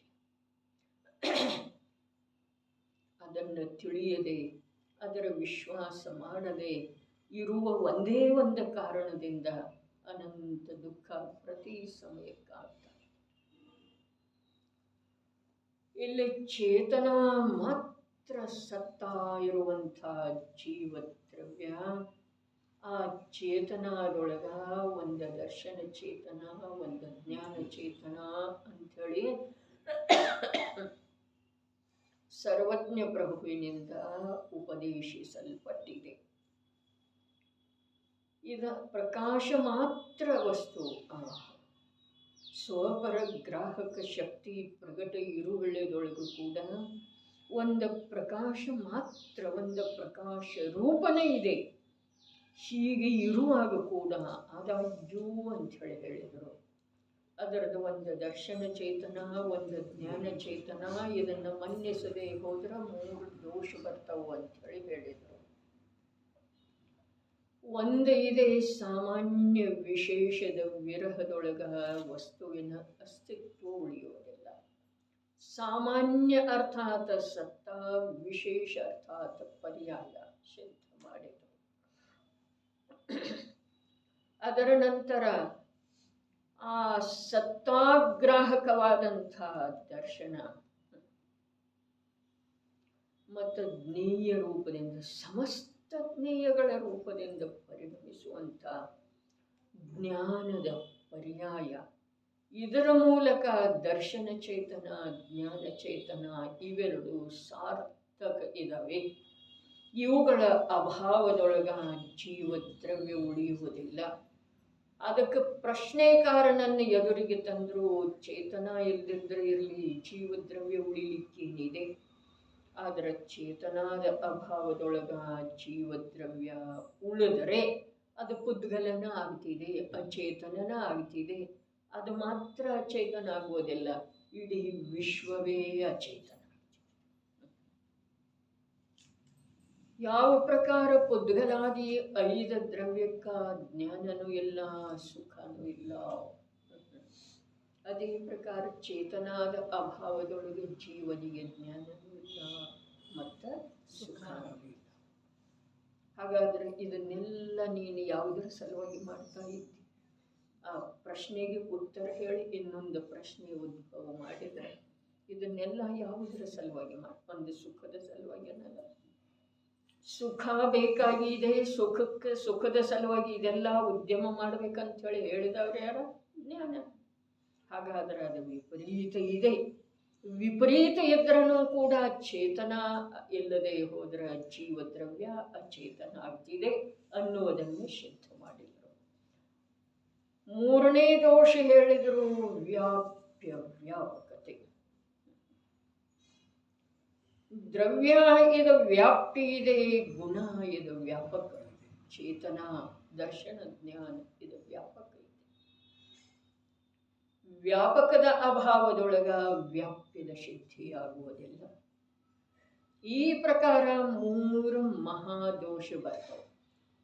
ಅದನ್ನು ತಿಳಿಯದೆ, ಅದರ ವಿಶ್ವಾಸ ಮಾಡದೆ ಇರುವ ಒಂದೇ ಒಂದು ಕಾರಣದಿಂದ ಅನಂತ ದುಃಖ ಪ್ರತಿ ಸಮಯಕ್ಕಾಗ್ತದೆ. ಇಲ್ಲಿ ಚೇತನ ಮಾತ್ರ ಸತ್ತಾ ಇರುವಂಥ ಜೀವದ್ರವ್ಯ. ಆ ಚೇತನದೊಳಗ ಒಂದು ದರ್ಶನ ಚೇತನ, ಒಂದು ಜ್ಞಾನ ಚೇತನ ಅಂಥೇಳಿ ಸರ್ವಜ್ಞ ಪ್ರಭುವಿನಿಂದ ಉಪದೇಶಿಸಲ್ಪಟ್ಟಿದೆ. ಇದು ಪ್ರಕಾಶ ಮಾತ್ರ ವಸ್ತು. ಸ್ವಪರಗ್ರಾಹಕ ಶಕ್ತಿ ಪ್ರಗಟ ಇರುವೆಳೆದೊಳಗೂ ಕೂಡ ಒಂದು ಪ್ರಕಾಶ ಮಾತ್ರ, ಒಂದು ಪ್ರಕಾಶ ರೂಪನೇ ಇದೆ. ಹೀಗೆ ಇರುವಾಗ ಕೂಡ ಆದಾಗ್ಯೂ ಅಂಥೇಳಿ ಹೇಳಿದರು, ಅದರದ್ದು ಒಂದು ದರ್ಶನ ಚೇತನ, ಒಂದು ಜ್ಞಾನ ಚೇತನ, ಇದನ್ನು ಮನ್ನಿಸದೆ ಹೋದ್ರೆ 3 ದೋಷ ಬರ್ತಾವು ಅಂಥೇಳಿ ಹೇಳಿದರು. ಒಂದು ಇದೆ, ಸಾಮಾನ್ಯ ವಿಶೇಷದ ವಿರಹದೊಳಗ ವಸ್ತುವಿನ ಅಸ್ತಿತ್ವ ಉಳಿಯೋದಿಲ್ಲ. ಸಾಮಾನ್ಯ ಅರ್ಥಾತ್ ಸತ್ತ, ವಿಶೇಷ ಅರ್ಥಾತ್ ಪರ್ಯಾಯ ಸಿದ್ಧ ಮಾಡಿತು. ಅದರ ನಂತರ ಆ ಸತ್ತಾಗ್ರಾಹಕವಾದಂಥ ದರ್ಶನ ಮತ್ತು ಜ್ಞೇಯ ರೂಪದಿಂದ, ಸಮಸ್ತ ಜ್ಞೇಯಗಳ ರೂಪದಿಂದ ಪರಿಣಮಿಸುವಂಥ ಜ್ಞಾನದ ಪರ್ಯಾಯ, ಇದರ ಮೂಲಕ ದರ್ಶನ ಚೇತನ, ಜ್ಞಾನ ಚೇತನ ಇವೆರಡು ಸಾರ್ಥಕ ಇದ್ದಾವೆ. ಇವುಗಳ ಅಭಾವದೊಳಗ ಜೀವದ್ರವ್ಯ ಉಳಿಯುವುದಿಲ್ಲ. ಅದಕ್ಕೆ ಪ್ರಶ್ನೆಕಾರನನ್ನು ಎದುರಿಗೆ ತಂದರೂ ಚೇತನ ಇಲ್ಲದಿದ್ದರೆ ಇರಲಿ, ಜೀವದ್ರವ್ಯ ಉಳಿಲಿಕ್ಕೇನಿದೆ. ಆದರೆ ಚೇತನಾದ ಅಭಾವದೊಳಗ ಜೀವದ್ರವ್ಯ ಉಳಿದರೆ ಅದು ಪುದ್ಗಲನ ಆಗ್ತಿದೆ, ಅಚೇತನನ ಆಗ್ತಿದೆ. ಅದು ಮಾತ್ರ ಅಚೇತನ ಆಗುವುದಿಲ್ಲ, ಇಡೀ ವಿಶ್ವವೇ ಅಚೇತನ. ಯಾವ ಪ್ರಕಾರ ಪುದ್ಗಲಾದಿ 5 ದ್ರವ್ಯಕ್ಕ ಜ್ಞಾನನೂ ಇಲ್ಲ, ಸುಖನೂ ಇಲ್ಲ, ಅದೇ ಪ್ರಕಾರ ಚೇತನಾದ ಅಭಾವದೊಳಗೆ ಜೀವನಿಗೆ ಜ್ಞಾನನೂ ಇಲ್ಲ ಮತ್ತು ಸುಖನೂ ಇಲ್ಲ. ಹಾಗಾದರೆ ಇದನ್ನೆಲ್ಲ ನೀನು ಯಾವುದರ ಸಲುವಾಗಿ ಮಾಡ್ತಾ ಇದ್ದಿ? ಆ ಪ್ರಶ್ನೆಗೆ ಉತ್ತರ ಹೇಳಿ ಇನ್ನೊಂದು ಪ್ರಶ್ನೆ ಉದ್ಭವ ಮಾಡಿದರೆ ಇದನ್ನೆಲ್ಲ ಯಾವುದರ ಸಲುವಾಗಿ ಒಂದು ಸುಖದ ಸಲುವಾಗಿ ಅನ್ನಲ್ಲ. ಸುಖ ಬೇಕಾಗಿದೆ, ಸುಖದ ಸಲುವಾಗಿ ಇದೆಲ್ಲ ಉದ್ಯಮ ಮಾಡ್ಬೇಕಂತ ಹೇಳಿ ಹೇಳಿದವ್ರು ಯಾರ? ಜ್ಞಾನ. ಹಾಗಾದರೆ ಅದು ವಿಪರೀತ ಇದೆ. ವಿಪರೀತ ಇದ್ರೂ ಕೂಡ ಚೇತನ ಇಲ್ಲದೆ ಹೋದರೆ ಜೀವದ್ರವ್ಯ ಅಚೇತನ ಆಗ್ತಿದೆ ಅನ್ನುವುದನ್ನು ಸಿದ್ಧ ಮಾಡಿದರು. 3ನೇ ದೋಷ ಹೇಳಿದರು, ವ್ಯಾಪಕತೆ. ದ್ರವ್ಯ ಇದು ವ್ಯಾಪ್ತಿ ಇದೆ, ಗುಣ ಇದು ವ್ಯಾಪಕ. ಚೇತನ, ದರ್ಶನ, ಜ್ಞಾನ ಇದು ವ್ಯಾಪಕ ಇದೆ. ವ್ಯಾಪಕದ ಅಭಾವದೊಳಗ ವ್ಯಾಪ್ಯದ ಸಿದ್ಧಿಯಾಗುವುದಿಲ್ಲ. ಈ ಪ್ರಕಾರ 3 ಮಹಾದೋಷ ಬರ್ತವೆ.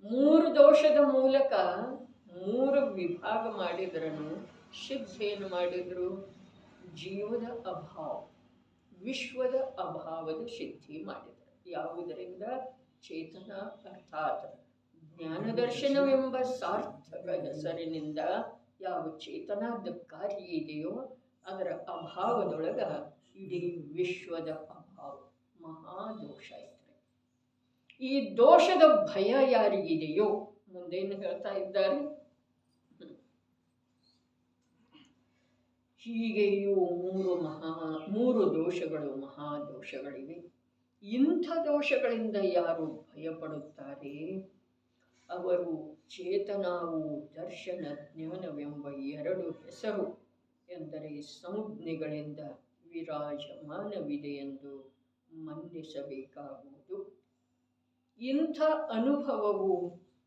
3 ದೋಷದ ಮೂಲಕ 3 ವಿಭಾಗ ಮಾಡಿದ್ರೂ ಸಿದ್ಧ ಏನು ಮಾಡಿದ್ರು? ಜೀವದ ಅಭಾವ, ವಿಶ್ವದ ಅಭಾವದ ಸಿದ್ಧಿ ಮಾಡಿದರು. ಯಾವುದರಿಂದ? ಚೇತನ ಅರ್ಥಾತ್ ಜ್ಞಾನದರ್ಶನವೆಂಬ ಸಾರ್ಥಕ ಹೆಸರಿನಿಂದ ಯಾವ ಚೇತನಾದ ಕಾರ್ಯ ಇದೆಯೋ ಅದರ ಅಭಾವದೊಳಗ ಇಡೀ ವಿಶ್ವದ ಅಭಾವ, ಮಹಾದೋಷ ಐತ್ರಿ. ಈ ದೋಷದ ಭಯ ಯಾರಿಗಿದೆಯೋ ಮುಂದೇನು ಹೇಳ್ತಾ ಇದ್ದಾರೆ? ಹೀಗೆ ಇವು 3 ದೋಷಗಳು, ಮಹಾದೋಷಗಳಿವೆ. ಇಂಥ ದೋಷಗಳಿಂದ ಯಾರು ಭಯಪಡುತ್ತಾರೆ ಅವರು ಚೇತನಾವು ದರ್ಶನ ಜ್ಞಾನವೆಂಬ 2 ಹೆಸರು ಎಂದರೆ ಸಂಜ್ಞೆಗಳಿಂದ ವಿರಾಜಮಾನವಿದೆ ಎಂದು ಮನ್ನಿಸಬೇಕಾಗುವುದು. ಇಂಥ ಅನುಭವವು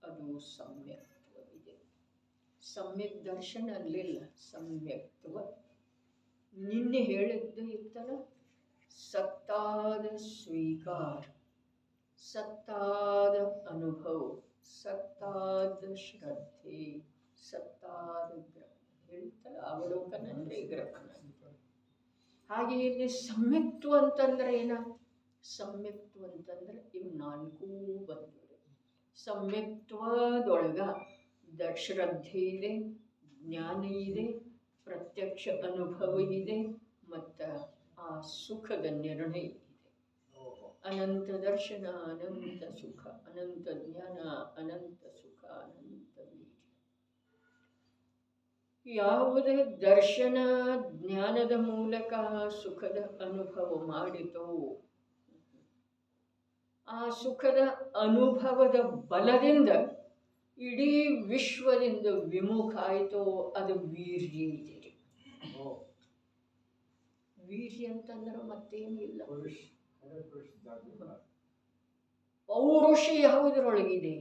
ಅದು ಸಮ್ಯಕ್ತ್ವವಿದೆ. ಸಮ್ಯಕ್ ದರ್ಶನ ಅಲ್ಲಿಲ್ಲ, ಸಮ್ಯಕ್ತ್ವ. ನಿನ್ನೆ ಹೇಳಿದ್ದು ಇತ್ತಲ್ಲ, ಸತ್ತಾದ ಸ್ವೀಕಾರ, ಸತ್ತಾದ ಅನುಭವ, ಸತ್ತಾದ ಶ್ರದ್ಧೆ, ಸತ್ತಾದ ಹೇಳ್ತಾರೆ ಅವಲೋಕನ ಅಂದರೆ ಗ್ರಹಣ. ಹಾಗೆ ಇಲ್ಲಿ ಸಮ್ಯಕ್ತ್ವ ಅಂತಂದ್ರೆ ಏನ? ಸಮ್ಯಕ್ತ್ವ ಅಂತಂದ್ರೆ ಇವು 4 ಬಂದಿವೆ. ಸಮ್ಯಕ್ತ್ವದೊಳಗ ಶ್ರದ್ಧೆ ಇದೆ, ಜ್ಞಾನ ಇದೆ, ಪ್ರತ್ಯಕ್ಷ ಅನುಭವ ಇದೆ ಮತ್ತು ಆ ಸುಖದ ನಿರ್ಣಯ ಇದೆ. ಅನಂತ ದರ್ಶನ, ಅನಂತ ಸುಖ, ಅನಂತ ಜ್ಞಾನ, ಅನಂತ ಸುಖ, ಅನಂತ ವೀರ್ಯ. ಯಾವುದೇ ದರ್ಶನ ಜ್ಞಾನದ ಮೂಲಕ ಸುಖದ ಅನುಭವ ಮಾಡಿತೋ ಆ ಸುಖದ ಅನುಭವದ ಬಲದಿಂದ ಇಡೀ ವಿಶ್ವದಿಂದ ವಿಮುಖ ಆಯಿತೋ ಅದು ವೀರ್ಯ ಇದೆ. ಓ, ವೀರ್ಯ ಅಂತಂದ್ರೆ ಮತ್ತೇನಿಲ್ಲ. ಪುರುಷ ಪುರುಷ ಜಾತಿ ಬಲ. ಪೌರುಷ ಯಾವುದರೊಳಗಿದೆ?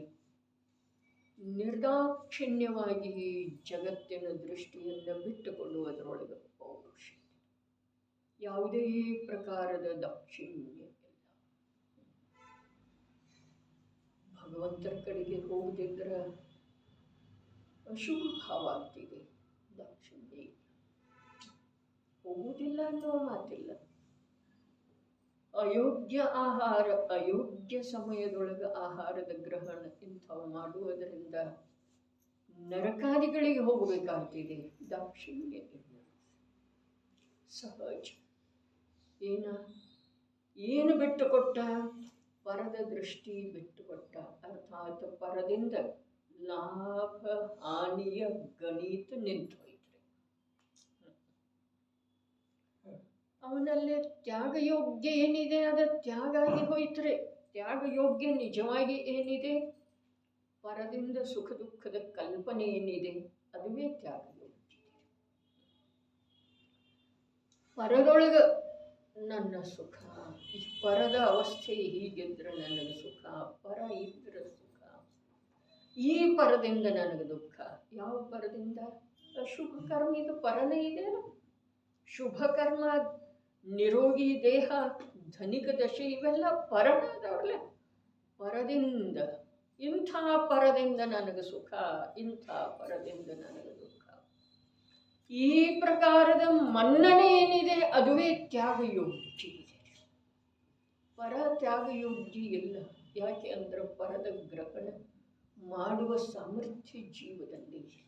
ನಿರ್ದಾಕ್ಷಿಣ್ಯವಾಗಿ ಜಗತ್ತಿನ ದೃಷ್ಟಿಯನ್ನು ಬಿಟ್ಟುಕೊಳ್ಳುವುದರೊಳಗೆ ಪೌರುಷ. ಯಾವುದೇ ಪ್ರಕಾರದ ದಾಕ್ಷಿಣ್ಯ ಇಲ್ಲ. ಭಗವಂತರ ಕಡೆಗೆ ಹೋಗದಿದ್ರೆ ಅಶುಭ ಭಾವ ಆಗ್ತಿದೆ. ದಾಕ್ಷಿಣ್ಯ ಇಲ್ಲ. ಹೋಗುವುದಿಲ್ಲ ಅನ್ನೋ ಮಾತಿಲ್ಲ. ಅಯೋಗ್ಯ ಆಹಾರ, ಅಯೋಗ್ಯ ಸಮಯದೊಳಗೆ ಆಹಾರದ ಗ್ರಹಣ ಇಂಥವು ಮಾಡುವುದರಿಂದ ನರಕಾದಿಗಳಿಗೆ ಹೋಗಬೇಕಾಗ್ತಿದೆ. ದಾಕ್ಷಿಣ್ಯ ಇಲ್ಲ. ಸಹಜ. ಏನು ಬಿಟ್ಟುಕೊಟ್ಟ? ಪರದ ದೃಷ್ಟಿ ಬಿಟ್ಟುಕೊಟ್ಟ. ಅರ್ಥಾತ್ ಪರದಿಂದ ಲಾಭ ಹಾನಿಯ ಗಣಿತ ನಿಂತು ಹೋಯ್ತ್ರಿ. ಅವನಲ್ಲಿ ತ್ಯಾಗಯೋಗ್ಯ ಏನಿದೆ ಅದು ತ್ಯಾಗ ಆಗಿ ಹೋಯ್ತ್ರಿ. ತ್ಯಾಗಯೋಗ್ಯ ನಿಜವಾಗಿ ಏನಿದೆ? ಪರದಿಂದ ಸುಖ ದುಃಖದ ಕಲ್ಪನೆ ಏನಿದೆ ಅದುವೇ ತ್ಯಾಗಯೋಗ್ಯ. ಪರದೊಳಗ ನನ್ನ ಸುಖ, ಈ ಪರದ ಅವಸ್ಥೆ ಹೀಗಿದ್ರೆ ನನಗೆ ಸುಖ, ಪರ ಇದ್ರೆ ಸುಖ, ಈ ಪರದಿಂದ ನನಗೆ ದುಃಖ. ಯಾವ ಪರದಿಂದ? ಅಶುಭ ಕರ್ಮ. ಇದು ಪರನೇ ಇದೆ. ಶುಭ ಕರ್ಮ, ನಿರೋಗಿ ದೇಹ, ಧನಿಕ ದಶೆ ಇವೆಲ್ಲ ಪರನಾದವರಲ್ಲ. ಪರದಿಂದ, ಇಂಥ ಪರದಿಂದ ನನಗೆ ಸುಖ, ಇಂಥ ಪರದಿಂದ ನನಗೆ ದುಃಖ. ಈ ಪ್ರಕಾರದ ಮನ್ನಣೆ ಏನಿದೆ ಅದುವೇ ತ್ಯಾಗಯೋಗ್ಯ ಇದೆ. ಪರ ತ್ಯಾಗಯೋಗ್ಯ ಇಲ್ಲ. ಯಾಕೆ ಅಂದ್ರೆ ಪರದ ಗ್ರಹಣ ಮಾಡುವ ಸಾಮರ್ಥ್ಯ ಜೀವದಲ್ಲಿ ಇಲ್ಲ.